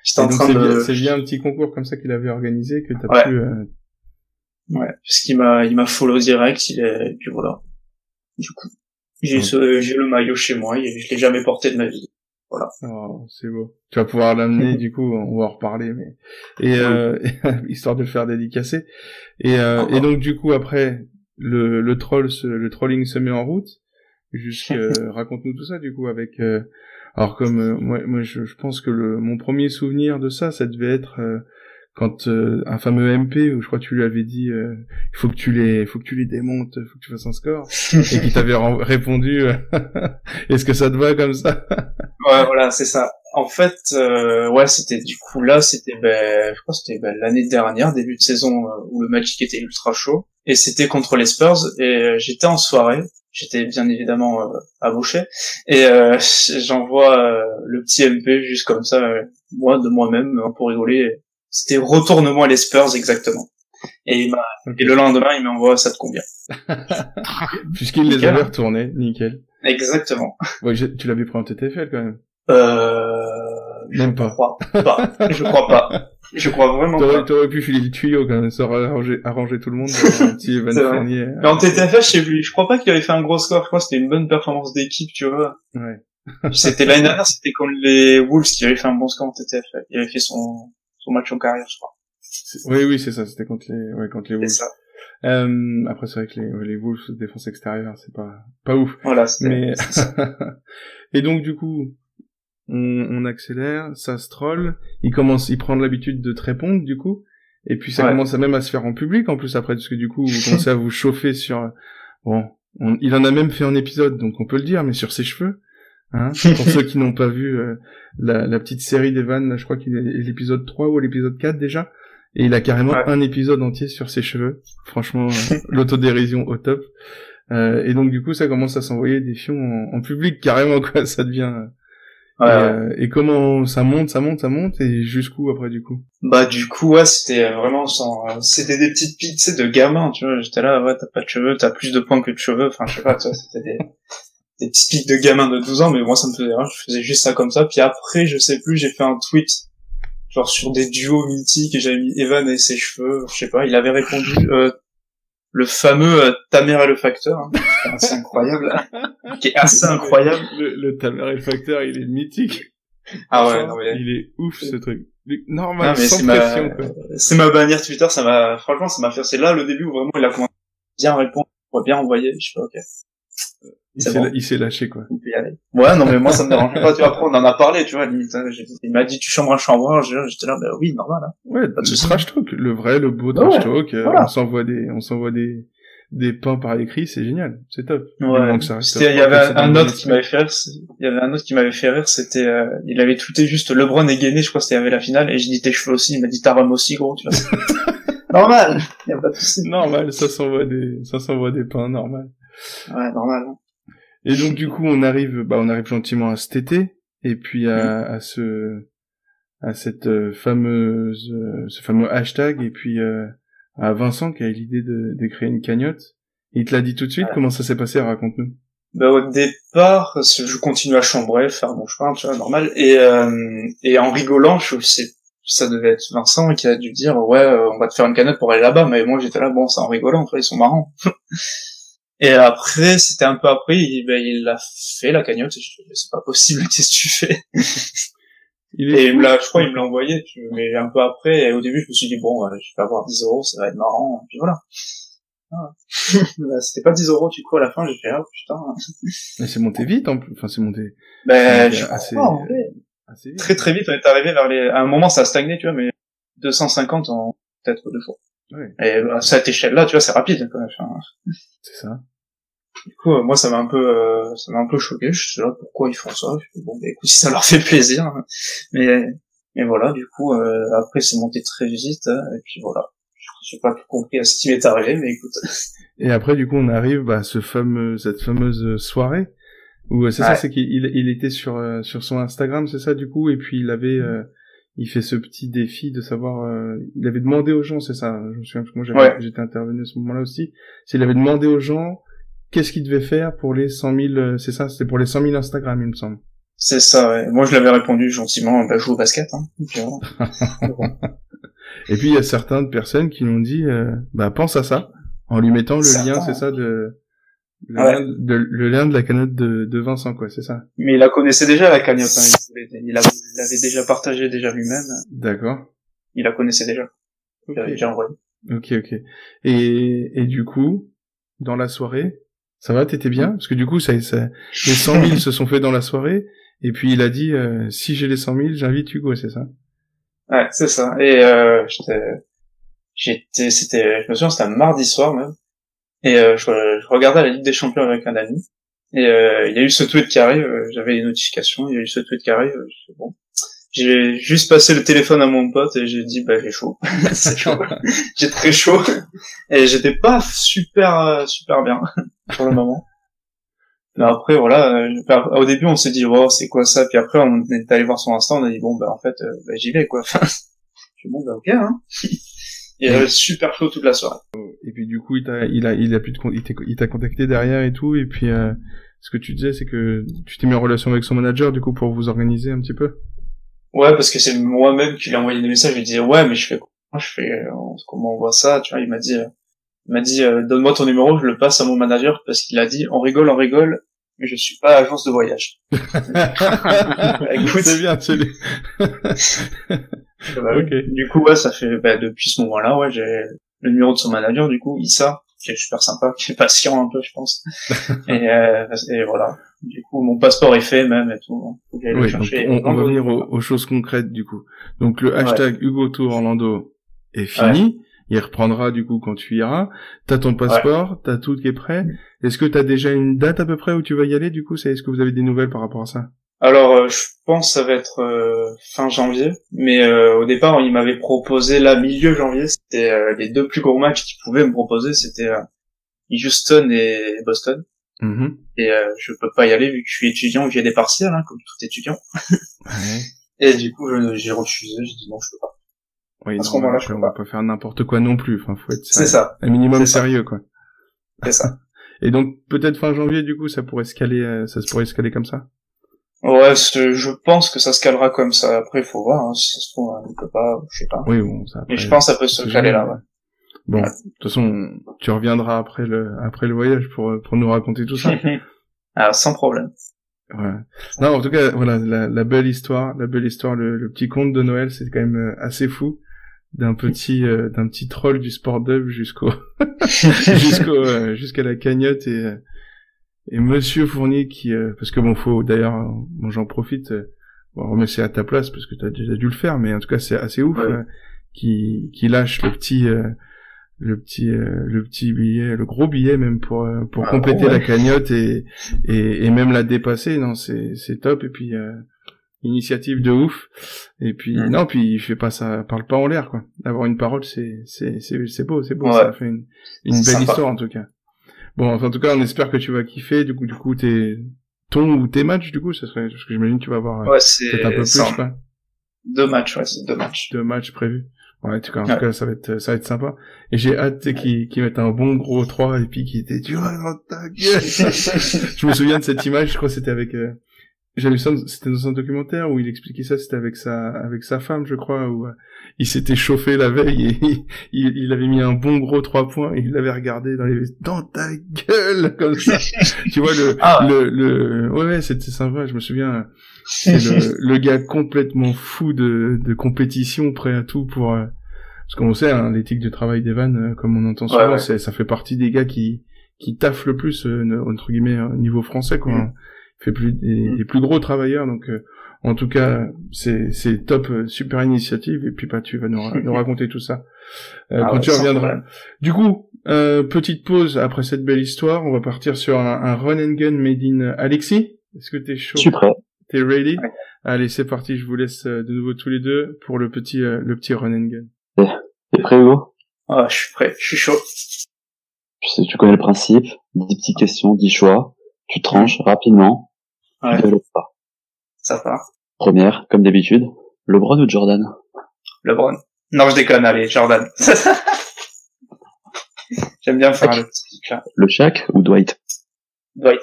J'étais en train de... C'est via un petit concours comme ça qu'il avait organisé que t'as pu... Ouais, parce qu'il m'a follow direct, et puis voilà. Du coup, j'ai le maillot chez moi, et je l'ai jamais porté de ma vie. Voilà. Oh, c'est beau. Tu vas pouvoir l'amener, du coup, on va en reparler, mais... histoire de le faire dédicacer. Et donc, du coup, après, le trolling se met en route. Raconte-nous tout ça, du coup, avec... Alors comme moi je pense que mon premier souvenir de ça devait être quand un fameux MP où je crois que tu lui avais dit il faut que tu les démontes, faut que tu fasses un score et qui t'avait répondu est-ce que ça te va comme ça? Ouais, voilà, c'est ça. En fait ouais, c'était du coup là, je crois que c'était l'année dernière, début de saison où le Magic était ultra chaud et c'était contre les Spurs et j'étais en soirée. J'étais bien évidemment à Boucher et j'envoie le petit MP juste comme ça, de moi-même pour rigoler. C'était retourne-moi les Spurs exactement. Et et le lendemain il m'envoie ça te convient. Puisqu'il les avait retournés, nickel. Exactement. Ouais, tu l'avais pris en TTFL quand même. Même pas. Je crois pas. Je crois vraiment pas. T'aurais pu filer le tuyau quand même, ça aurait arrangé tout le monde dans un petit Evan Fournier. Mais en TTFL, je crois pas qu'il avait fait un gros score, je crois que c'était une bonne performance d'équipe, tu vois. Ouais. C'était l'année dernière, c'était contre les Wolves qui avait fait un bon score en TTFL. Il avait fait son match en carrière, je crois. Oui, c'est ça, c'était contre les Wolves. C'est ça. Après, c'est vrai que les Wolves, défense extérieure, c'est pas ouf. Voilà, mais... Et donc, du coup, on accélère, ça se troll, il prend l'habitude de te répondre, du coup, et puis ça commence même à se faire en public, en plus, après, parce que du coup, vous commencez à vous chauffer sur, bon, il en a même fait un épisode, donc on peut le dire, mais sur ses cheveux, hein, pour ceux qui n'ont pas vu, la petite série d'Evan, là, je crois qu'il est l'épisode 3 ou l'épisode 4 déjà, et il a carrément un épisode entier sur ses cheveux, franchement, l'autodérision au top, et donc du coup, ça commence à s'envoyer des fions en public, carrément, quoi, ça devient... et comment ça monte, et jusqu'où après du coup? Bah du coup c'était vraiment c'était des petites piques, tu sais, de gamins, tu vois, j'étais là, t'as pas de cheveux, t'as plus de points que de cheveux, enfin je sais pas, tu vois, c'était des petites piques de gamins de 12 ans, mais moi ça me faisait rien, je faisais juste ça comme ça, puis après je sais plus, j'ai fait un tweet genre sur des duos mythiques et j'avais mis Evan et ses cheveux, je sais pas, il avait répondu le fameux ta mère est le facteur, hein, qui est assez incroyable, qui est assez incroyable. Le ta mère est le facteur, il est mythique. Ah ouais, non mais... Il est ouf ce truc. Normal, mais sans pression, quoi. C'est ma bannière Twitter, franchement ça m'a fait, c'est là le début où vraiment il a commencé à bien répondre, bien envoyer, je sais pas, ok. Il s'est lâché, quoi. On peut y aller. Ouais, non, mais moi, ça me dérange pas, tu vois, après, on en a parlé, tu vois, limite, hein, il m'a dit, tu chambres un chambreur, j'étais là, bah oui, normal, hein. Ouais, le trash talk, le vrai, le beau trash talk, voilà. on s'envoie des pains par écrit, c'est génial, c'est top. Ouais. Il y avait un autre qui m'avait fait rire, c'était, il avait tweeté juste LeBron et Gainé, je crois que c'était avec la finale, et j'ai dit tes cheveux aussi, il m'a dit ta rame aussi, gros, tu vois. Normal, y a pas de souci. Normal, ça s'envoie des pains, normal. Ouais, normal, hein. Et donc du coup on arrive gentiment à cet été et puis à cette ce fameux hashtag et puis à Vincent qui a eu l'idée de créer une cagnotte. Il te l'a dit tout de suite, comment ça s'est passé, raconte-nous. Bah au départ, je continue à chambrer, faire mon chemin, tu vois, normal, et en rigolant, ça devait être Vincent qui a dû dire ouais, on va te faire une cagnotte pour aller là-bas, mais moi j'étais là, bon, c'est en rigolant, ils sont marrants. Et après, c'était un peu après, il a fait la cagnotte, et je dis, c'est pas possible, qu'est-ce que tu fais? Je crois, il me l'a envoyé, mais un peu après, et au début, je me suis dit, bon, je vais avoir 10 €, ça va être marrant, et puis voilà. C'était pas 10 €, du coup, à la fin, j'ai fait, ah, putain. Mais c'est monté vite, en plus, enfin, c'est monté. Assez vite. Très très vite, on est arrivé à un moment, ça a stagné, tu vois, mais 250 en peut-être 2 jours. Ouais. Et à cette échelle-là, tu vois, c'est rapide, quand même. C'est ça. Du coup, moi, ça m'a un peu choqué. Je sais pas pourquoi ils font ça. Bon, bah, écoute, si ça leur fait plaisir. Hein. Mais voilà, du coup, après, c'est monté très vite. Hein, et puis voilà. J'ai pas tout compris à ce qui m'est arrivé, mais écoute. Et après, du coup, on arrive, cette fameuse soirée où, c'est ça, c'est qu'il était sur son Instagram, c'est ça, du coup, et puis il avait, il fait ce petit défi de savoir, il avait demandé aux gens, c'est ça, je me souviens, parce que moi j'étais intervenu à ce moment-là aussi, il avait demandé aux gens qu'est-ce qu'ils devaient faire pour les 100 000, c'est ça, c'était pour les 100 000 Instagram, il me semble. C'est ça, ouais. Moi je l'avais répondu gentiment, joue au basket, hein. Et puis il y a certaines personnes qui l'ont dit, pense à ça, en lui mettant le lien, c'est ça, le lien de la cagnotte de Vincent, quoi, c'est ça. Mais il la connaissait déjà, la cagnotte, hein. Il l'avait déjà partagé lui-même. D'accord. Il la connaissait déjà. Il l'avait déjà envoyé. Ok. Et du coup, dans la soirée, ça va, t'étais bien? Parce que du coup, les 100 000 se sont faits dans la soirée, et puis il a dit, si j'ai les 100 000, j'invite Hugo, c'est ça? Ouais, c'est ça. Et je me souviens, c'était un mardi soir même. Et je regardais la Ligue des Champions avec un ami. Et il y a eu ce tweet qui arrive, j'avais les notifications, il y a eu ce tweet qui arrive, bon. J'ai juste passé le téléphone à mon pote et j'ai dit j'ai chaud. C'est chaud. J'ai très chaud. Et j'étais pas super bien pour le moment. Mais après voilà, au début on s'est dit c'est quoi ça, puis après on est allé voir son Insta, on a dit en fait j'y vais quoi. Je dis ok hein. Il avait super chaud toute la soirée. Et puis du coup il t'a contacté derrière et tout, et puis ce que tu disais c'est que tu t'es mis en relation avec son manager du coup pour vous organiser un petit peu. Ouais, parce que c'est moi-même qui lui ai envoyé des messages, je lui disais mais comment on voit ça, tu vois, il m'a dit donne-moi ton numéro, je le passe à mon manager parce qu'il a dit on rigole, mais je suis pas agence de voyage. Écoute, c'est bien, c'est lui. Okay. Du coup ça fait depuis ce moment-là j'ai le numéro de son manager, du coup Issa, qui est super sympa, qui est patient un peu, je pense. Et voilà. Du coup, mon passeport est fait même et tout. Faut que j'aille le chercher. Donc on va venir aux choses concrètes du coup. Donc le hashtag Hugo Tour Orlando est fini. Ouais. Il reprendra du coup quand tu iras. T'as ton passeport, t'as tout qui est prêt. Est-ce que t'as déjà une date à peu près où tu vas y aller du coup? Est-ce que vous avez des nouvelles par rapport à ça? Alors, je pense que ça va être fin janvier, mais au départ, il m'avait proposé là milieu janvier. C'était les deux plus gros matchs qu'il pouvait me proposer, c'était Houston et Boston. Mm-hmm. Et je peux pas y aller vu que je suis étudiant, que j'ai des partiels, hein, comme tout étudiant. Ouais. Et du coup, j'ai refusé. J'ai dit non, je peux pas. Oui, à ce moment-là, je peux on pas. va pas faire n'importe quoi non plus. Enfin, faut être c'est ça. Un minimum sérieux, quoi. C'est ça. Et donc peut-être fin janvier, du coup, ça pourrait se caler comme ça. Ouais, je pense que ça se calera comme ça. Après, il faut voir, hein, si ça se trouve, il peut pas, je sais pas. Oui, bon, ça. Après, mais je pense que ça peut se caler là, ouais. Bon, de toute façon, tu reviendras après le voyage pour nous raconter tout ça. Ah, sans problème. Ouais. Non, en tout cas, voilà, la belle histoire, le petit conte de Noël, c'est quand même assez fou. D'un petit troll du sport dub jusqu'à la cagnotte et Monsieur Fournier qui parce que bon faut d'ailleurs j'en profite remercier à ta place parce que t'as déjà dû le faire, mais en tout cas c'est assez ouf qui lâche le petit billet, le gros billet même pour compléter la cagnotte et même la dépasser. Non, c'est top. Et puis initiative de ouf. Et puis non, puis il fait pas ça, parle pas en l'air, quoi. Avoir une parole, c'est beau, ça fait une belle sympa. histoire en tout cas. Bon, en tout cas, on espère que tu vas kiffer. Du coup, tes matchs, du coup, ça serait, parce que j'imagine que tu vas avoir peut-être un peu plus, quoi. 2 matchs, c'est 2 matchs. 2 matchs prévus. Ouais, en tout cas, ça va être sympa. Et j'ai hâte qu'ils mettent un bon gros 3 et puis qu'ils étaient, tu vois, dans ta gueule. Je me souviens de cette image, je crois que c'était avec, j'avais vu ça, c'était dans un documentaire où il expliquait ça, c'était avec sa femme, je crois, où il s'était chauffé la veille et il avait mis un bon gros 3 points et il l'avait regardé dans ta gueule, comme ça. Tu vois, ouais, c'était sympa, je me souviens, c'est le gars complètement fou de compétition, prêt à tout pour, parce qu'on sait, hein, l'éthique de travail d'Evan, comme on entend souvent, ça fait partie des gars qui taffent le plus, entre guillemets, au niveau français, quoi. Fait des plus gros travailleurs, donc en tout cas c'est top, super initiative, et puis tu vas nous raconter tout ça quand tu reviendras. Du coup, petite pause après cette belle histoire, on va partir sur un run and gun made in Alexis. Est-ce que t'es chaud? Je suis prêt. T'es ready? Ouais. Allez, c'est parti, je vous laisse de nouveau tous les deux pour le petit run and gun. T'es prêt, Hugo? Ah, je suis prêt, je suis chaud. Tu connais le principe, 10 petites questions, 10 choix, tu tranches rapidement. Ouais. Ça part. Première, comme d'habitude, LeBron ou Jordan? LeBron. Non, je déconne, allez, Jordan. J'aime bien faire le petit chat. Le Shaq ou Dwight? Dwight.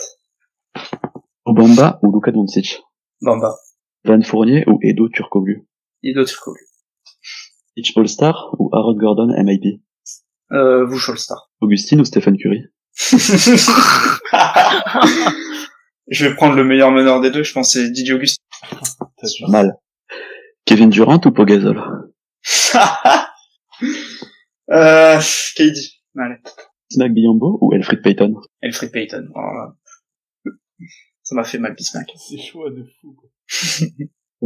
Bamba ou Luka Doncic? Bamba. Van Fournier ou Edo Turkoglu? Edo Turkoglu. Hitch All-Star ou Aaron Gordon MIP? Vouch All-Star. Augustine ou Stephen Curry? Je vais prendre le meilleur meneur des deux, je pense que c'est Didier Augustin. Pas mal. Kevin Durant ou Pau Gasol? KD. Allez. Bismack Biyombo ou Elfrid Payton? Elfrid Payton. Oh, ça m'a fait mal, Bismack. C'est choix de fou, quoi.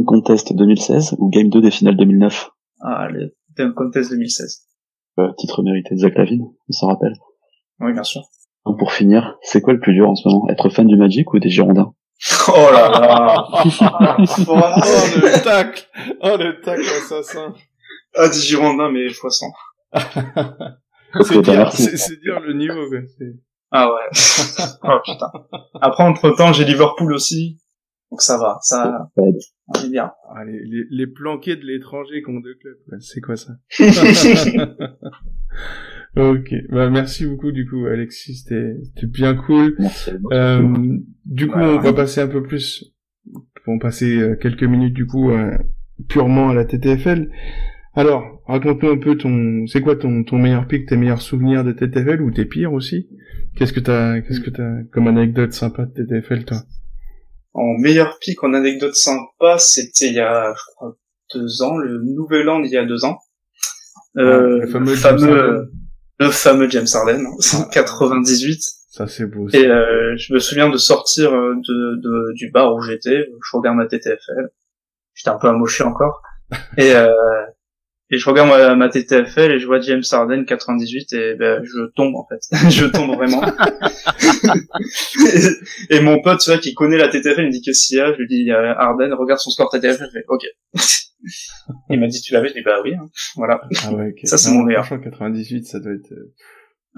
Contest 2016 ou Game 2 des finales 2009? Ah, le Contest 2016. Titre mérité de Zach Lavine, on s'en rappelle. Oui, bien sûr. Donc pour finir, c'est quoi le plus dur en ce moment? Être fan du Magic ou des Girondins? Oh là là. le tacle assassin. Ah, des Girondins, mais x100. c'est dire le niveau, quoi. Ah ouais. Oh putain. Après, entre-temps, j'ai Liverpool aussi. Donc ça va, on est bien. Ah, les planqués de l'étranger contre deux clubs, quoi. C'est quoi ça? Ok, bah merci beaucoup du coup Alexis, c'était bien cool. Merci. Du coup, on va passer un peu plus, on va passer quelques minutes du coup purement à la TTFL. Alors, raconte-nous un peu c'est quoi ton meilleur pick, tes meilleurs souvenirs de TTFL ou tes pires aussi? Qu'est-ce que t'as comme anecdote sympa de TTFL, toi? En meilleur pick en anecdote sympa, c'était il y a, je crois, 2 ans, le Nouvel An il y a 2 ans. Le fameux le fameux James Harden, 98. Ça c'est beau. Et je me souviens de sortir du bar où j'étais, je regarde ma TTFL. J'étais un peu amoché encore. Et je regarde ma TTFL et je vois James Harden 98 et ben je tombe en fait. Je tombe vraiment. et mon pote, tu vois, qui connaît la TTFL, il me dit qu'est-ce qu'il y a? Je lui dis Harden, regarde son score TTFL. Je fais OK. Il m'a dit tu l'avais? Je dis bah oui. Hein. Voilà. Ah ouais, okay. Ça c'est mon meilleur. Franchement 98, ça doit être.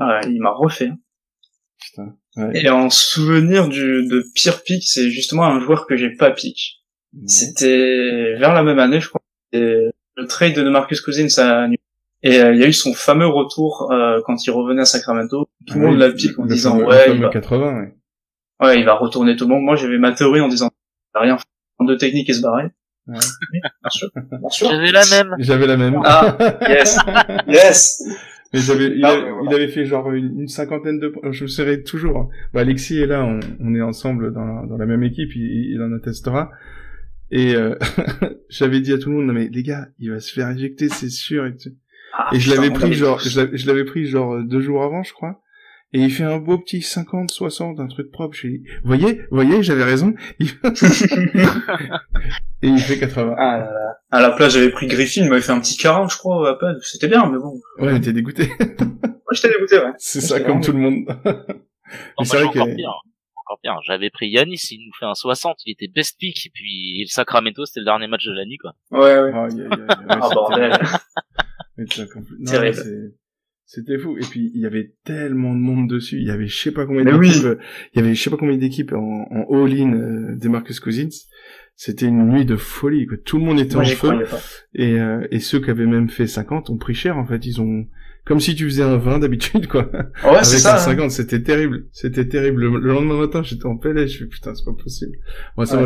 Ah, il m'a refait. Putain. Ouais. Et en souvenir de pire pick, c'est justement un joueur que j'ai pas pick. C'était vers la même année, je crois. Et le trade de Marcus Cousins à New York. Et il y a eu son fameux retour quand il revenait à Sacramento. Tout le monde l'a pick en disant ouais, il va 80, ouais. Ouais, il va retourner tout le monde. Moi, j'avais ma théorie en disant il va rien faire de technique et se barrer. Ouais. Oui, bien sûr. J'avais la même. Ah, yes. Mais il avait fait genre une cinquantaine de points. Je me serais toujours. Bah, Alexis est là, on est ensemble dans la même équipe, il en attestera. Et j'avais dit à tout le monde, non mais les gars, il va se faire éjecter, c'est sûr. Et je l'avais pris genre 2 jours avant, je crois. Et il fait un beau petit 50, 60, un truc propre. Vous voyez, j'avais raison. Et il fait 80. Ah là là. À la place, j'avais pris Griffin, il m'avait fait un petit 40, je crois, à peine. C'était bien, mais bon. Ouais, mais t'es dégoûté. Moi, j'étais dégoûté, ouais. C'est ça, comme tout le monde. Non, c'est vrai que... Encore pire. J'avais pris Yanis, il nous fait un 60, il était best pick, et puis le Sacramento, c'était le dernier match de l'année, quoi. Ouais. Ah, bordel. Terrible. C'était fou. Et puis, il y avait tellement de monde dessus. Il y avait je sais pas combien d'équipes en all-in des Marcus Cousins. C'était une nuit de folie, quoi. Tout le monde était en feu. Et ceux qui avaient même fait 50 ont pris cher, en fait. Ils ont, comme si tu faisais un 20 d'habitude, quoi. Ouais, c'est ça. Avec un 50, c'était terrible. Le lendemain matin, j'étais en PLS, je fais putain, c'est pas possible. Bon, ça,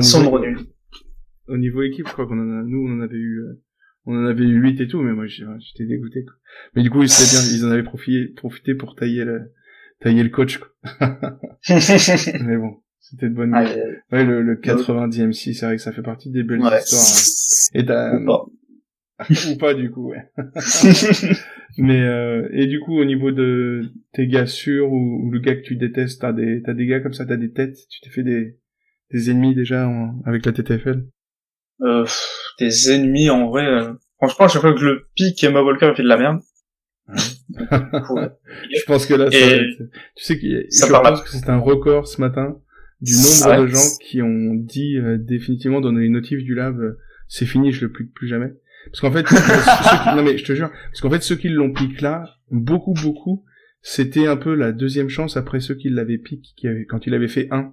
au niveau équipe, je crois on en avait eu 8 et tout, mais moi, j'étais dégoûté, quoi. Mais du coup, c'était bien, ils en avaient profité pour tailler le coach, quoi. Mais bon. C'était de bonne nuit. Ouais, le 90 MC, c'est vrai que ça fait partie des belles histoires. Hein. Et ou pas, du coup, ouais. Mais, et du coup, au niveau de tes gars sûrs ou le gars que tu détestes, t'as des gars comme ça, t'as des têtes, tu t'es fait des ennemis déjà avec la TTFL? Des ennemis, en vrai, franchement, à chaque fois que je le pique, Kemba Walker fait de la merde. Ouais. Je pense que là, tu sais je pense que c'est un record ce matin du nombre de gens qui ont dit définitivement dans les notifs du lab c'est fini, je le pique plus jamais. Parce qu'en fait non mais je te jure, parce qu'en fait ceux qui l'ont piqué là, beaucoup c'était un peu la deuxième chance après ceux qui l'avaient piqué quand il avait fait 1.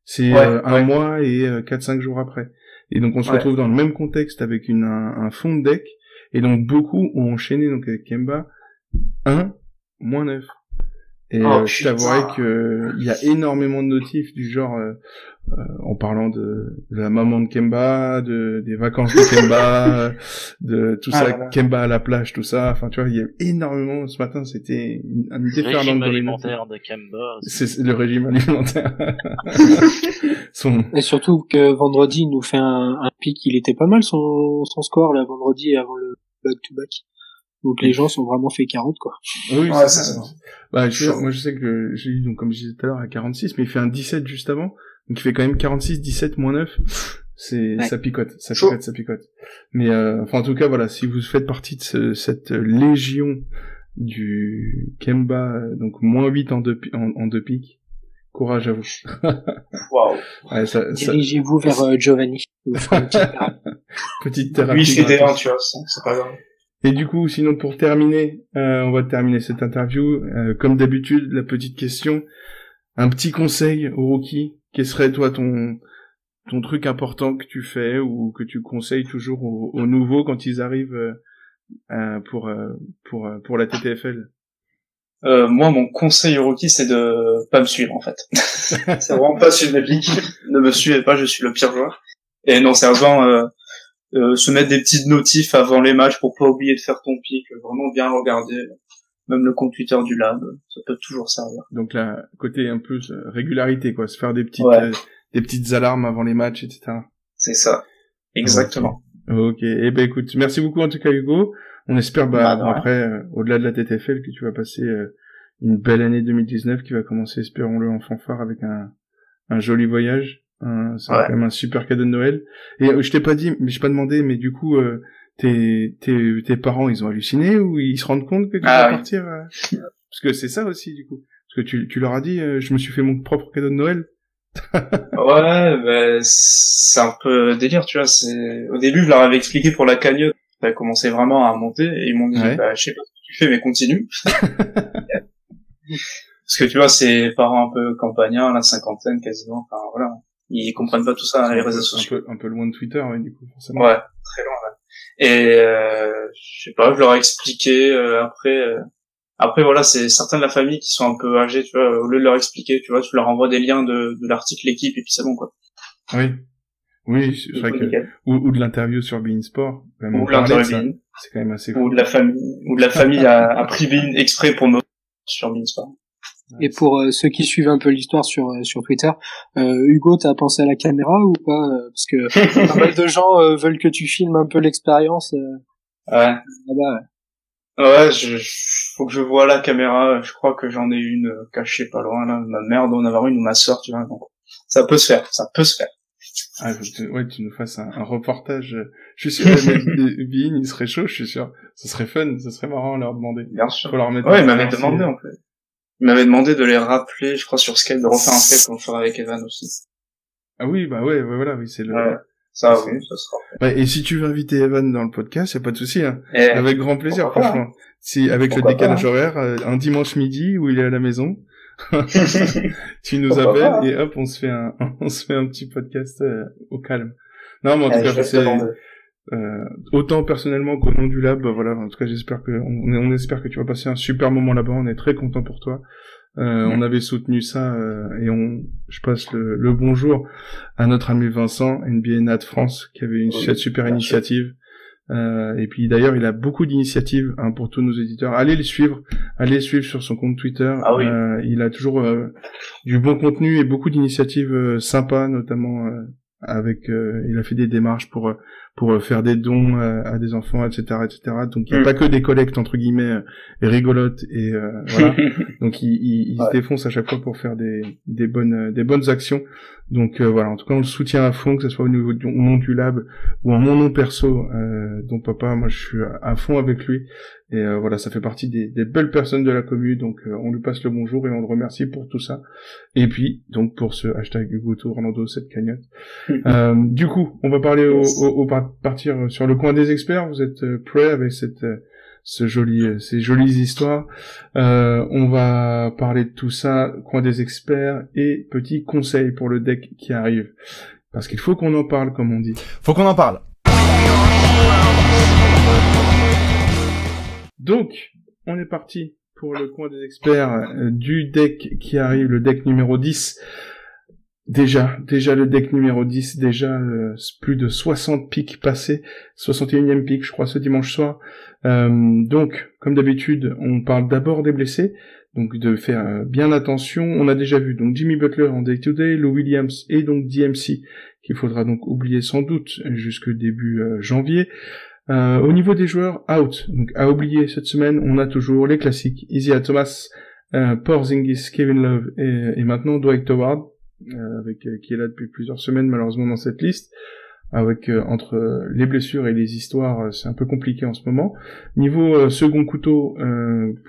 C'est un mois et 4-5 jours après. Et donc on se retrouve dans le même contexte avec un fond de deck, et donc beaucoup ont enchaîné donc avec Kemba 1 moins 9. Et je t'avouerais que il y a énormément de notifs du genre en parlant de la maman de Kemba, des vacances de Kemba, de tout ça, Kemba à la plage, tout ça. Enfin, tu vois, il y a énormément. Ce matin, c'était un déferlement régime de alimentaire de Kemba. C'est le régime alimentaire. Et surtout que vendredi, il nous fait un pic. Il était pas mal son score là vendredi avant le back-to-back. Donc les gens sont vraiment fait 40, quoi. Oui, c'est ça. Bah, moi je sais que j'ai eu, donc comme je disais tout à l'heure, à 46, mais il fait un 17 juste avant. Donc il fait quand même 46, 17, moins 9. Ça picote. Mais, enfin, en tout cas, voilà, si vous faites partie de cette légion du Kemba, donc moins 8 en deux pics, courage à vous. Waouh. Ouais, dirigez-vous vers Giovanni. Petite thérapie. Oui, je fais des 1, tu vois, c'est pas grave. Et du coup, sinon, pour terminer, on va terminer cette interview. Comme d'habitude, la petite question. Un petit conseil aux rookies. Quel serait, toi, ton truc important que tu fais ou que tu conseilles toujours aux nouveaux quand ils arrivent pour la TTFL? Moi, mon conseil aux rookies, c'est de pas me suivre, en fait. C'est vraiment pas suivre mes pics. Ne me suivez pas, je suis le pire joueur. Et non, sérieusement, se mettre des petites notifs avant les matchs pour pas oublier de faire ton pic, vraiment bien regarder, même le compte Twitter du lab, ça peut toujours servir. Donc là, côté un peu régularité, quoi, se faire des petites des petites alarmes avant les matchs, etc. C'est ça, exactement. Ok. Eh ben écoute, merci beaucoup en tout cas Hugo. On espère, après, au-delà de la TTFL, que tu vas passer une belle année 2019 qui va commencer, espérons-le, en fanfare avec un joli voyage. C'est quand même un super cadeau de Noël. Et je t'ai pas dit, mais je t'ai pas demandé, mais du coup, tes parents, ils ont halluciné ou ils se rendent compte que tu vas partir parce que c'est ça aussi, du coup. Parce que tu leur as dit, je me suis fait mon propre cadeau de Noël. Ouais, c'est un peu délire, tu vois. Au début, je leur avais expliqué pour la cagnotte. Ça a commencé vraiment à monter et ils m'ont dit, je sais pas ce que tu fais, mais continue. Parce que tu vois, c'est parents un peu campagnards, la cinquantaine quasiment, enfin voilà. Ils comprennent pas tout ça, les réseaux sociaux. Un peu loin de Twitter, du coup, forcément. Ouais, très loin, ouais. Et, je sais pas, je leur ai expliqué, après voilà, c'est certains de la famille qui sont un peu âgés, tu vois, au lieu de leur expliquer, tu vois, tu leur envoies des liens de l'article L'équipe et puis c'est bon, quoi. Oui, c'est vrai que, ou de l'interview sur Bein Sport. Ou de l'interview Bein. C'est quand même assez cool. Ou de la famille a pris Bein exprès pour me sur Bein Sport. Et pour ceux qui suivent un peu l'histoire sur Twitter, Hugo, t'as pensé à la caméra ou pas parce que pas mal de gens veulent que tu filmes un peu l'expérience. Ouais. Ouais, faut que je vois la caméra. Je crois que j'en ai une cachée pas loin là. Ma mère doit en avoir une ou ma sœur, tu vois. Donc ça peut se faire. Tu nous fasses un reportage. Je suis sûr, Bein, il serait chaud, je suis sûr. Ce serait fun, ce serait marrant à leur demander. Bien sûr. Faut leur mettre il m'avait demandé en fait. Il m'avait demandé de les rappeler, je crois, sur Skype, de refaire un Skype comme on fera avec Evan aussi. Ah oui, voilà, oui, c'est le... Ouais, ça sera fait. Et si tu veux inviter Evan dans le podcast, y a pas de souci, hein. Avec grand plaisir, franchement. Si, avec le décalage horaire, un dimanche midi où il est à la maison, tu nous appelles et hop, on se fait un petit podcast, au calme. Non, mais en tout cas, c'est, autant personnellement qu'au nom du lab, voilà, en tout cas, on espère que tu vas passer un super moment là-bas, on est très content pour toi. On avait soutenu ça, et je passe le bonjour à notre ami Vincent, NBA Nat France, qui avait cette super initiative. Et puis d'ailleurs, il a beaucoup d'initiatives, pour tous nos éditeurs. Allez suivre sur son compte Twitter. Ah oui. Il a toujours du bon contenu et beaucoup d'initiatives sympas, notamment il a fait des démarches pour faire des dons à des enfants, etc. Donc il n'y a pas que des collectes entre guillemets rigolotes et voilà. Donc il se défonce à chaque fois pour faire des bonnes actions. Donc voilà, en tout cas on le soutient à fond, que ce soit au nom du lab ou en mon nom perso, dont papa, moi je suis à fond avec lui. Et voilà, ça fait partie des belles personnes de la commune, donc on lui passe le bonjour et on le remercie pour tout ça. Et puis, donc pour ce hashtag Hugo Orlando, cette cagnotte. Du coup, on va parler partir sur le coin des experts. Vous êtes prêts avec ces jolies histoires. On va parler de tout ça, coin des experts et petits conseils pour le deck qui arrive. Parce qu'il faut qu'on en parle, comme on dit. Faut qu'on en parle. Donc, on est parti pour le coin des experts du deck qui arrive, le deck numéro 10. Déjà le deck numéro 10, plus de 60 pics passés, 61e pick, je crois, ce dimanche soir. Donc, comme d'habitude, on parle d'abord des blessés, donc de faire bien attention. On a déjà vu donc Jimmy Butler en day-to-day, Lou Williams et donc DMC, qu'il faudra donc oublier sans doute jusque début janvier. Au niveau des joueurs out, donc à oublier cette semaine, on a toujours les classiques Isaiah Thomas, Porzingis, Kevin Love et maintenant Dwight Howard, qui est là depuis plusieurs semaines malheureusement dans cette liste. Avec entre les blessures et les histoires, c'est un peu compliqué en ce moment. Niveau second couteau,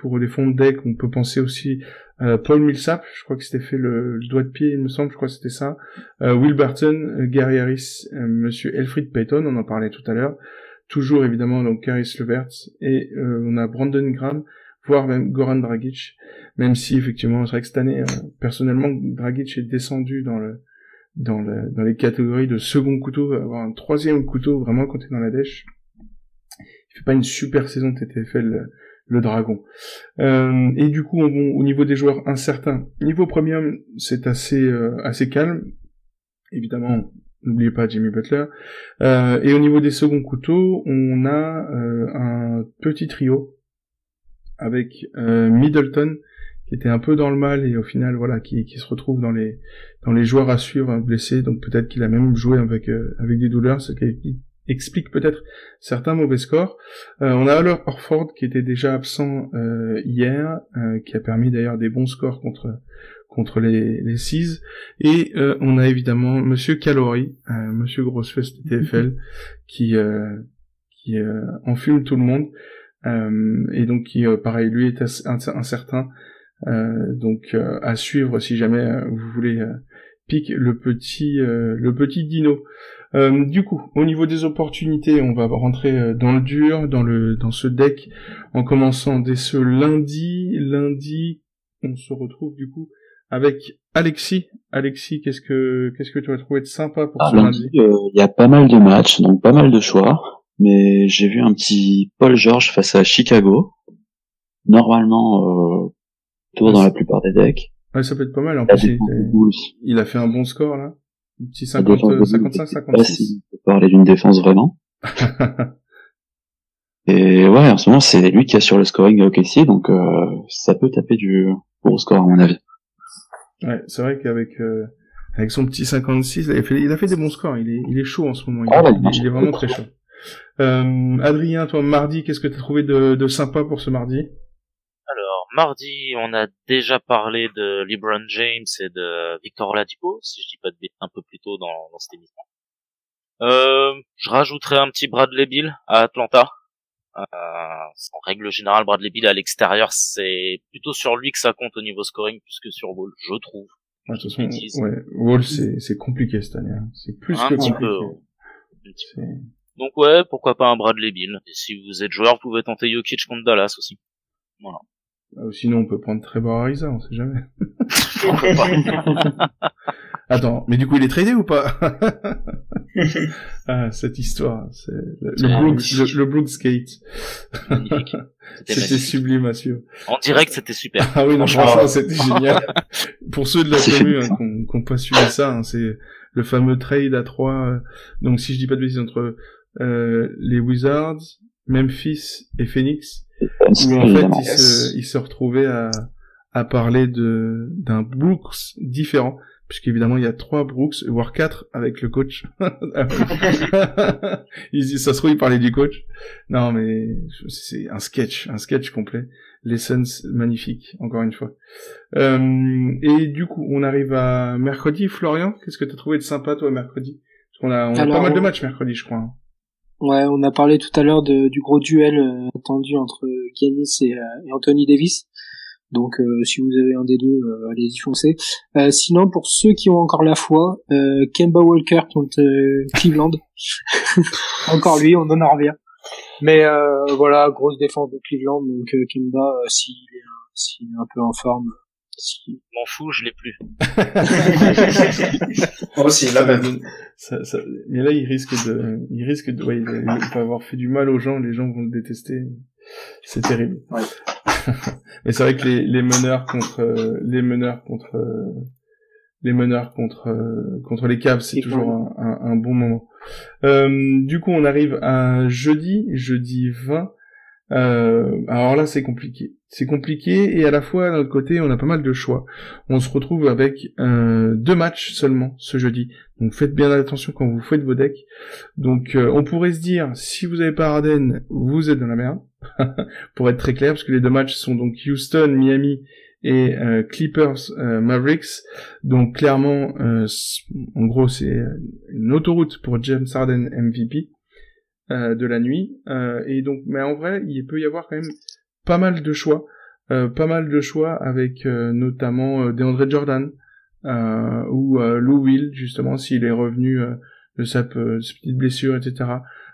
pour les fonds de deck, on peut penser aussi Paul Millsap, je crois que c'était fait le doigt de pied, il me semble, je crois que c'était ça. Will Barton, Gary Harris, Monsieur Elfrid Payton, on en parlait tout à l'heure. Toujours évidemment donc Caris LeVert et on a Brandon Graham, voire même Goran Dragic, même si effectivement c'est vrai que cette année personnellement Dragic est descendu dans les catégories de second couteau, avoir un troisième couteau vraiment quand t'es dans la dèche. Il fait pas une super saison TTFL le Dragon. Et du coup au niveau des joueurs incertains, niveau premium c'est assez calme évidemment. N'oubliez pas Jimmy Butler. Et au niveau des seconds couteaux, on a un petit trio avec Middleton qui était un peu dans le mal et au final voilà qui se retrouve dans les joueurs à suivre blessés. Donc peut-être qu'il a même joué avec des douleurs, ce qui explique peut-être certains mauvais scores. On a alors Horford qui était déjà absent hier, qui a permis d'ailleurs des bons scores contre les Seas, et on a évidemment Monsieur Calorie, Monsieur Grossfest TFL, qui enfume tout le monde, et donc qui pareil lui est incertain, donc à suivre si jamais vous voulez pique le petit dino. Du coup, au niveau des opportunités, on va rentrer dans le dur, dans ce deck, en commençant dès ce lundi. Lundi, on se retrouve du coup avec Alexis. Alexis, qu'est-ce que tu as trouvé de sympa pour ce lundi? Il y a pas mal de matchs, donc pas mal de choix, mais j'ai vu un petit Paul George face à Chicago. Normalement, tour dans la plupart des decks. Ouais, ça peut être pas mal. En plus, il a fait un bon score là. Un petit 55-56. On peut parler d'une défense vraiment. Et ouais, en ce moment, c'est lui qui a sur le scoring de OKC, donc ça peut taper du gros score à mon avis. Ouais, c'est vrai qu'avec son petit 56, il a fait des bons scores. Il est chaud en ce moment. Il est vraiment très chaud. Adrien, toi, mardi, qu'est-ce que t'as trouvé de sympa pour ce mardi? Alors, mardi, on a déjà parlé de LeBron James et de Victor Oladipo, si je dis pas de bêtises, un peu plus tôt dans cette émission. Je rajouterai un petit Bradley Beal à Atlanta. En règle générale, Bradley Beal à l'extérieur, c'est plutôt sur lui que ça compte au niveau scoring plus que sur Wall, je trouve. De toute façon, ouais, Wall, c'est compliqué cette année. Hein. C'est plus que compliqué. Donc ouais, pourquoi pas un Bradley Beal. Et si vous êtes joueur, vous pouvez tenter Jokic contre Dallas aussi. Voilà. Sinon, on peut prendre Trevor Ariza, on sait jamais. Attends, mais du coup, il est tradé ou pas? Ah, cette histoire, c'est le Brooks Gate. Magnifique. C'était sublime, monsieur. En direct, c'était super. Ah oui, non, franchement, c'était génial. Pour ceux de la commu qui ont pas suivi ça, hein, c'est le fameux trade à 3. Donc, si je dis pas de bêtises, entre les Wizards, Memphis et Phoenix, où en fait ils se retrouvaient à parler d'un Brooks différent, puisqu'évidemment il y a 3 Brooks, voire 4 avec le coach. Ça se trouve, ils parlaient du coach. Non, mais c'est un sketch complet. Les Suns, magnifiques, encore une fois. Et du coup, on arrive à mercredi. Florian, qu'est-ce que t'as trouvé de sympa, toi, mercredi? Parce qu'on a pas mal de matchs mercredi, je crois. Hein. Ouais, on a parlé tout à l'heure du gros duel attendu entre Giannis et Anthony Davis. Donc si vous avez un des deux, allez-y foncez. Sinon, pour ceux qui ont encore la foi, Kemba Walker contre Cleveland. Encore lui, on en revient. Mais voilà, grosse défense de Cleveland, donc Kemba, s'il est un peu en forme, m'en fous, je l'ai plus. Moi aussi, là même. Mais là, il risque de, ouais, il va avoir fait du mal aux gens, les gens vont le détester. C'est terrible. Ouais. Mais c'est vrai que les meneurs contre les Cavs, c'est toujours un bon moment. Du coup, on arrive à jeudi 20. Alors là, c'est compliqué. C'est compliqué, et à la fois, d'un autre côté, on a pas mal de choix. On se retrouve avec 2 matchs seulement ce jeudi. Donc faites bien attention quand vous faites vos decks. Donc on pourrait se dire, si vous avez pas Harden, vous êtes dans la merde. Pour être très clair, parce que les 2 matchs sont donc Houston, Miami et Clippers, Mavericks. Donc clairement, en gros, c'est une autoroute pour James Harden MVP de la nuit. Et donc, mais en vrai, il peut y avoir quand même pas mal de choix avec notamment DeAndre Jordan ou Lou Will, justement, s'il est revenu de sa petite blessure, etc.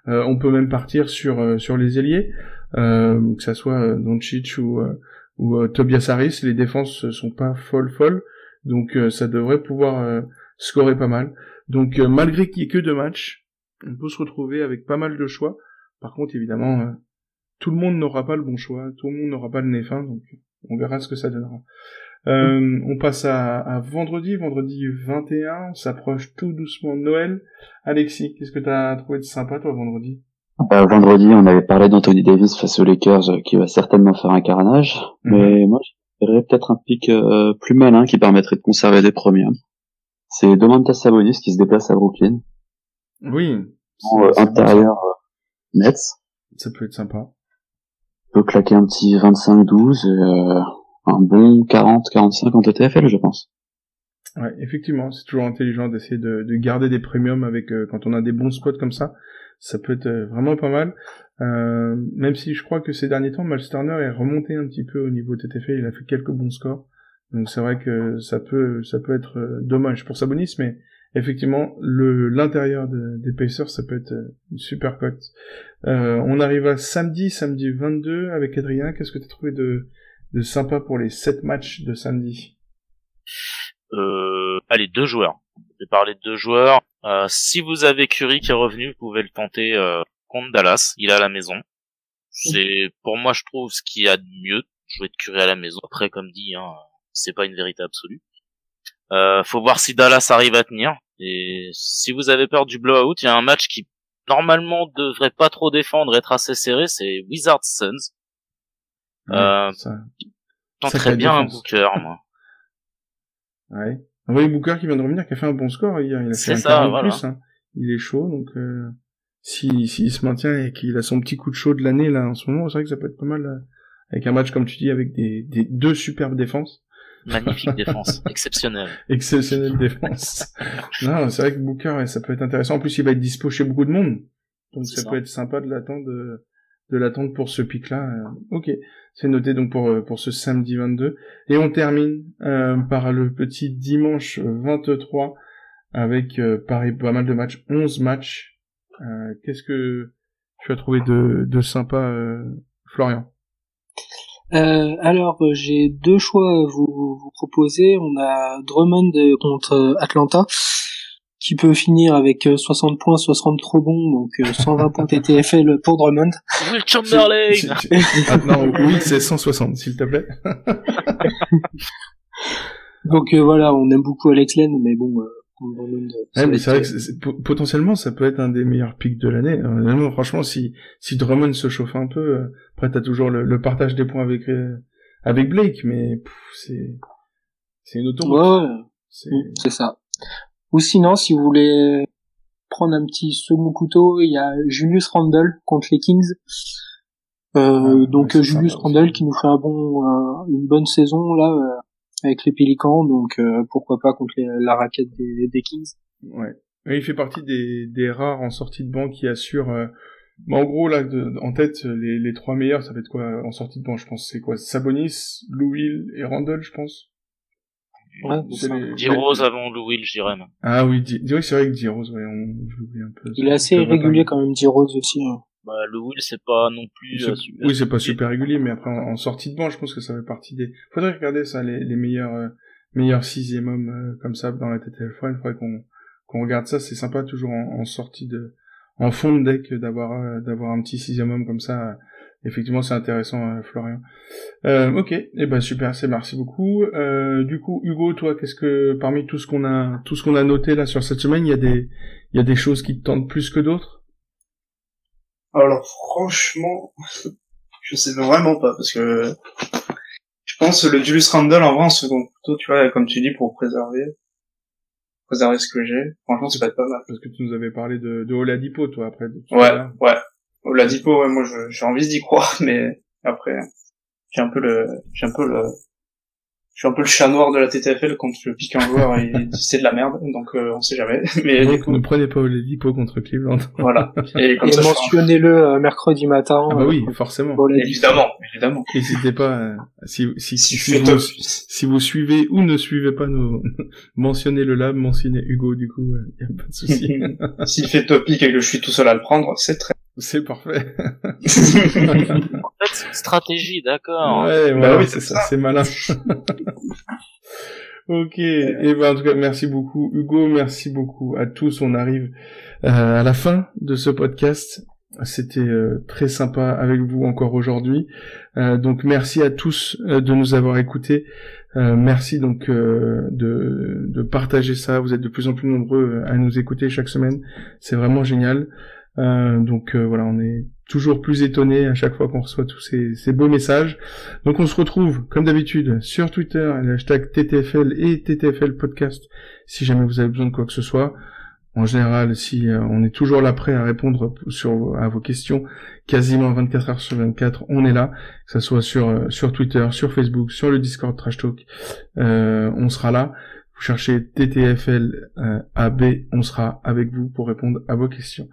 On peut même partir sur les ailiers, que ça soit Doncic ou Tobias Harris. Les défenses sont pas folles, donc ça devrait pouvoir scorer pas mal. Donc malgré qu'il y ait que 2 matchs, on peut se retrouver avec pas mal de choix. Par contre, évidemment, tout le monde n'aura pas le bon choix, tout le monde n'aura pas le nez fin, donc on verra ce que ça donnera. On passe à vendredi 21, on s'approche tout doucement de Noël. Alexis, qu'est-ce que t'as trouvé de sympa, toi, vendredi? Vendredi, on avait parlé d'Anthony Davis face aux Lakers, qui va certainement faire un carnage, mais moi, j'aurais peut-être un pic plus malin qui permettrait de conserver des premiums. C'est Domantas Sabonis qui se déplace à Brooklyn. Oui, Intérieur Nets. Ça peut être sympa. On peut claquer un petit 25-12, un bon 40-45 en TTFL, je pense. Ouais, effectivement, c'est toujours intelligent d'essayer de garder des premiums avec quand on a des bons spots comme ça. Ça peut être vraiment pas mal. Même si je crois que ces derniers temps, Miles Turner est remonté un petit peu au niveau TTFL, il a fait quelques bons scores. Donc c'est vrai que ça peut être dommage pour Sabonis, mais effectivement, l'intérieur des Pacers, ça peut être une super cote. On arrive à samedi 22 avec Adrien. Qu'est-ce que tu as trouvé de sympa pour les 7 matchs de samedi? Allez, 2 joueurs. Je vais parler de 2 joueurs. Si vous avez Curry qui est revenu, vous pouvez le tenter contre Dallas. Il est à la maison. C'est, pour moi, je trouve ce qu'il y a de mieux, jouer de Curry à la maison. Après, comme dit, c'est pas une vérité absolue. Faut voir si Dallas arrive à tenir. Et si vous avez peur du blowout, il y a un match qui normalement devrait pas trop défendre, être assez serré, c'est Wizards Suns. Tenterais bien un Booker, moi. Ouais. Oui, Booker qui vient de revenir, qui a fait un bon score hier. Il a fait un 40 plus, hein. Il est chaud, donc s'il se maintient et qu'il a son petit coup de chaud de l'année là en ce moment, c'est vrai que ça peut être pas mal avec un match comme tu dis avec des 2 superbes défenses. Magnifique défense, exceptionnelle. Exceptionnelle défense. Non, c'est vrai que Booker, ça peut être intéressant. En plus, il va être dispo chez beaucoup de monde, donc ça peut être sympa de l'attendre pour ce pic-là. Ok, c'est noté donc pour ce samedi 22. Et on termine par le petit dimanche 23 avec pareil pas mal de matchs, 11 matchs. Qu'est-ce que tu as trouvé de sympa, Florian? Alors j'ai 2 choix à vous proposer. On a Drummond contre Atlanta qui peut finir avec 60 points, 60 rebonds, donc 120 points TTFL pour Drummond. Will Chamberlain. Non, oui, c'est 160, s'il te plaît. Donc voilà, on aime beaucoup Alex Len, mais bon, Drummond. Mais c'est vrai que potentiellement, ça peut être un des meilleurs pics de l'année. Franchement, si Drummond se chauffe un peu, après t'as toujours le partage des points avec Blake, mais c'est une autoroute. Ouais, c'est ça. Ou sinon, si vous voulez prendre un petit second couteau, il y a Julius Randle contre les Kings. Donc Julius Randle qui nous fait une bonne saison là avec les Pélicans, donc pourquoi pas contre la raquette des Kings. Ouais. Il fait partie des rares en sortie de banc qui assurent. En gros là, en tête, les 3 meilleurs, ça va être quoi en sortie de banc? Je pense c'est quoi? Sabonis, Lou Will et Randle, je pense. Ouais, D-Rose avant Lou Will, je dirais même. Ah oui, c'est vrai que D-Rose, ouais, j'oublie un peu. Il est assez régulier quand même, D-Rose aussi. Hein. Bah, Lou Will, c'est pas non plus super. Oui, c'est pas super régulier, mais après, en sortie de banc, je pense que ça fait partie des... Faudrait regarder ça, les meilleurs 6e hommes, comme ça, dans la TTF1. Il faudrait qu'on regarde ça. C'est sympa, toujours en sortie en fond de deck, d'avoir un petit 6e homme comme ça. Effectivement, c'est intéressant, Florian. Ok, super, merci beaucoup. Du coup, Hugo, toi, qu'est-ce que parmi tout ce qu'on a noté là sur cette semaine, il y a des choses qui te tentent plus que d'autres? Alors franchement, je sais vraiment pas parce que je pense le Julius Randle en vrai en second couteau, tu vois, comme tu dis, pour préserver ce que j'ai. Franchement, ça peut être pas mal. Parce que tu nous avais parlé de Oladipo, toi, après. Ouais. Oladipo, ouais, moi j'ai envie d'y croire, mais après, je suis un peu le chat noir de la TTFL quand je pique un joueur et c'est de la merde, donc on sait jamais. Mais donc ne prenez pas Oladipo contre Cleveland. Voilà. Et mentionnez-le mercredi matin. Ah bah oui, forcément. Évidemment. N'hésitez pas, si vous suivez ou ne suivez pas mentionnez le lab, mentionnez Hugo, du coup, y a pas de souci. S'il fait topic et que je suis tout seul à le prendre, c'est parfait. En fait, c'est une stratégie, d'accord. Ouais, oui, c'est ça, c'est malin. Ok, en tout cas, merci beaucoup Hugo, merci beaucoup à tous. On arrive à la fin de ce podcast. C'était très sympa avec vous encore aujourd'hui. Donc merci à tous de nous avoir écoutés. Merci donc de partager ça. Vous êtes de plus en plus nombreux à nous écouter chaque semaine. C'est vraiment génial. Donc voilà, on est toujours plus étonnés à chaque fois qu'on reçoit tous ces beaux messages. Donc on se retrouve comme d'habitude sur Twitter, le hashtag TTFL et TTFL Podcast, si jamais vous avez besoin de quoi que ce soit. En général, si on est toujours là prêt à répondre à vos questions, quasiment 24 heures sur 24, on est là, que ça soit sur Twitter, sur Facebook, sur le Discord Trash Talk, on sera là. Vous cherchez TTFL AB, on sera avec vous pour répondre à vos questions.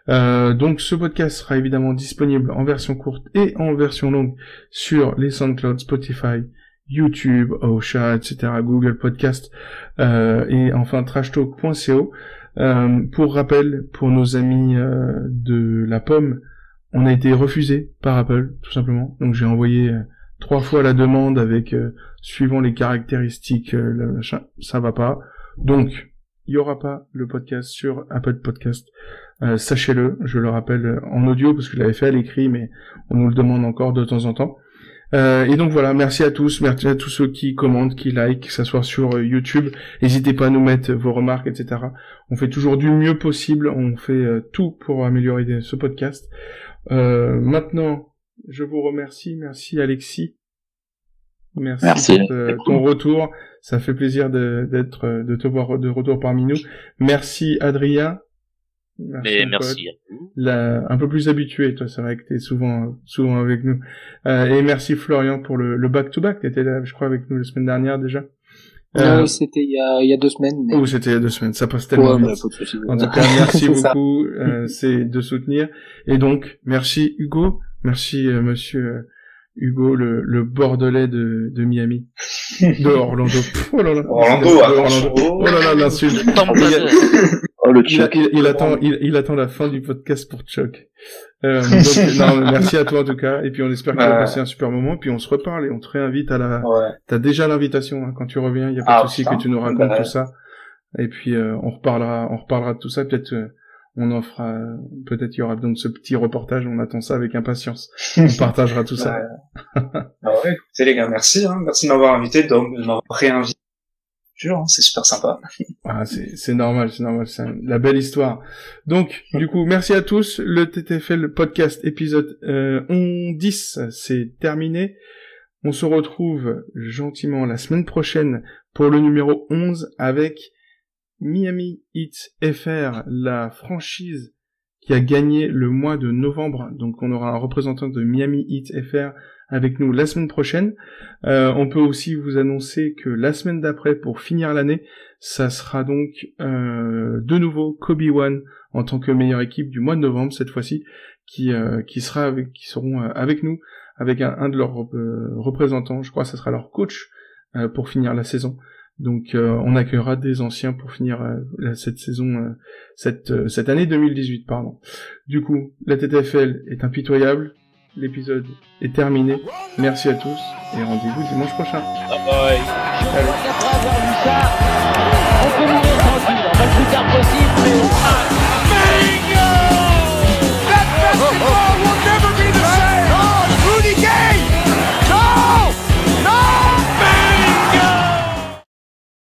Donc ce podcast sera évidemment disponible en version courte et en version longue sur les SoundCloud, Spotify, YouTube, Ocha, etc., Google Podcast, et enfin trashtalk.co. Pour rappel, pour nos amis de la pomme, on a été refusé par Apple, tout simplement. Donc j'ai envoyé 3 fois la demande avec suivant les caractéristiques, le machin, ça va pas. Donc il y aura pas le podcast sur Apple Podcast. Sachez-le, je le rappelle en audio parce que je l'avais fait à l'écrit, mais on nous le demande encore de temps en temps. Et donc voilà, merci à tous ceux qui commentent, qui like, que ça soit sur YouTube. N'hésitez pas à nous mettre vos remarques, etc. On fait toujours du mieux possible, on fait tout pour améliorer ce podcast. Maintenant, je vous remercie, merci Alexis. Merci pour ton retour, ça fait plaisir de te voir de retour parmi nous. Merci Adrien. Merci. Un peu plus habitué, toi, c'est vrai que t'es souvent avec nous. Et merci Florian pour le back-to-back, t'étais là, je crois, avec nous la semaine dernière déjà. C'était il y a 2 semaines. Mais... Oh, c'était il y a 2 semaines, ça passe tellement vite. En tout cas, merci beaucoup, c'est de soutenir. Et donc, merci Hugo, merci monsieur Hugo, le Bordelais de Miami. De Orlando. Oh là là. Orlando. Oh là là, l'insulte. Oh, le Chuck. Il attend la fin du podcast pour Chuck. Donc, non, merci à toi en tout cas. Et puis on espère que tu vas passer un super moment. Puis on se reparle et on te réinvite à la... Ouais. T'as déjà l'invitation, hein, quand tu reviens. Il y a pas de souci que tu nous racontes tout ça. Et puis on reparlera de tout ça. Peut-être on en fera... Peut-être il y aura donc ce petit reportage. On attend ça avec impatience. On partagera tout ça. Ouais, écoutez les gars, merci. Merci de m'avoir invité, de m'avoir réinvité. C'est super sympa. Ah, c'est normal, c'est la belle histoire. Donc, du coup, merci à tous. Le TTFL podcast épisode 10, c'est terminé. On se retrouve gentiment la semaine prochaine pour le numéro 11 avec Miami Heat FR, la franchise qui a gagné le mois de novembre. Donc, on aura un représentant de Miami Heat FR avec nous la semaine prochaine. On peut aussi vous annoncer que la semaine d'après, pour finir l'année, ça sera donc de nouveau Kobe One en tant que meilleure équipe du mois de novembre cette fois-ci, qui seront avec nous, avec un de leurs représentants. Je crois que ça sera leur coach pour finir la saison. Donc on accueillera des anciens pour finir cette saison, cette année 2018, pardon. Du coup, la TTFL est impitoyable. L'épisode est terminé. Merci à tous et rendez-vous dimanche prochain. Bye bye. Après avoir vu ça, on peut mourir tranquille. On va le plus tard possible, mais...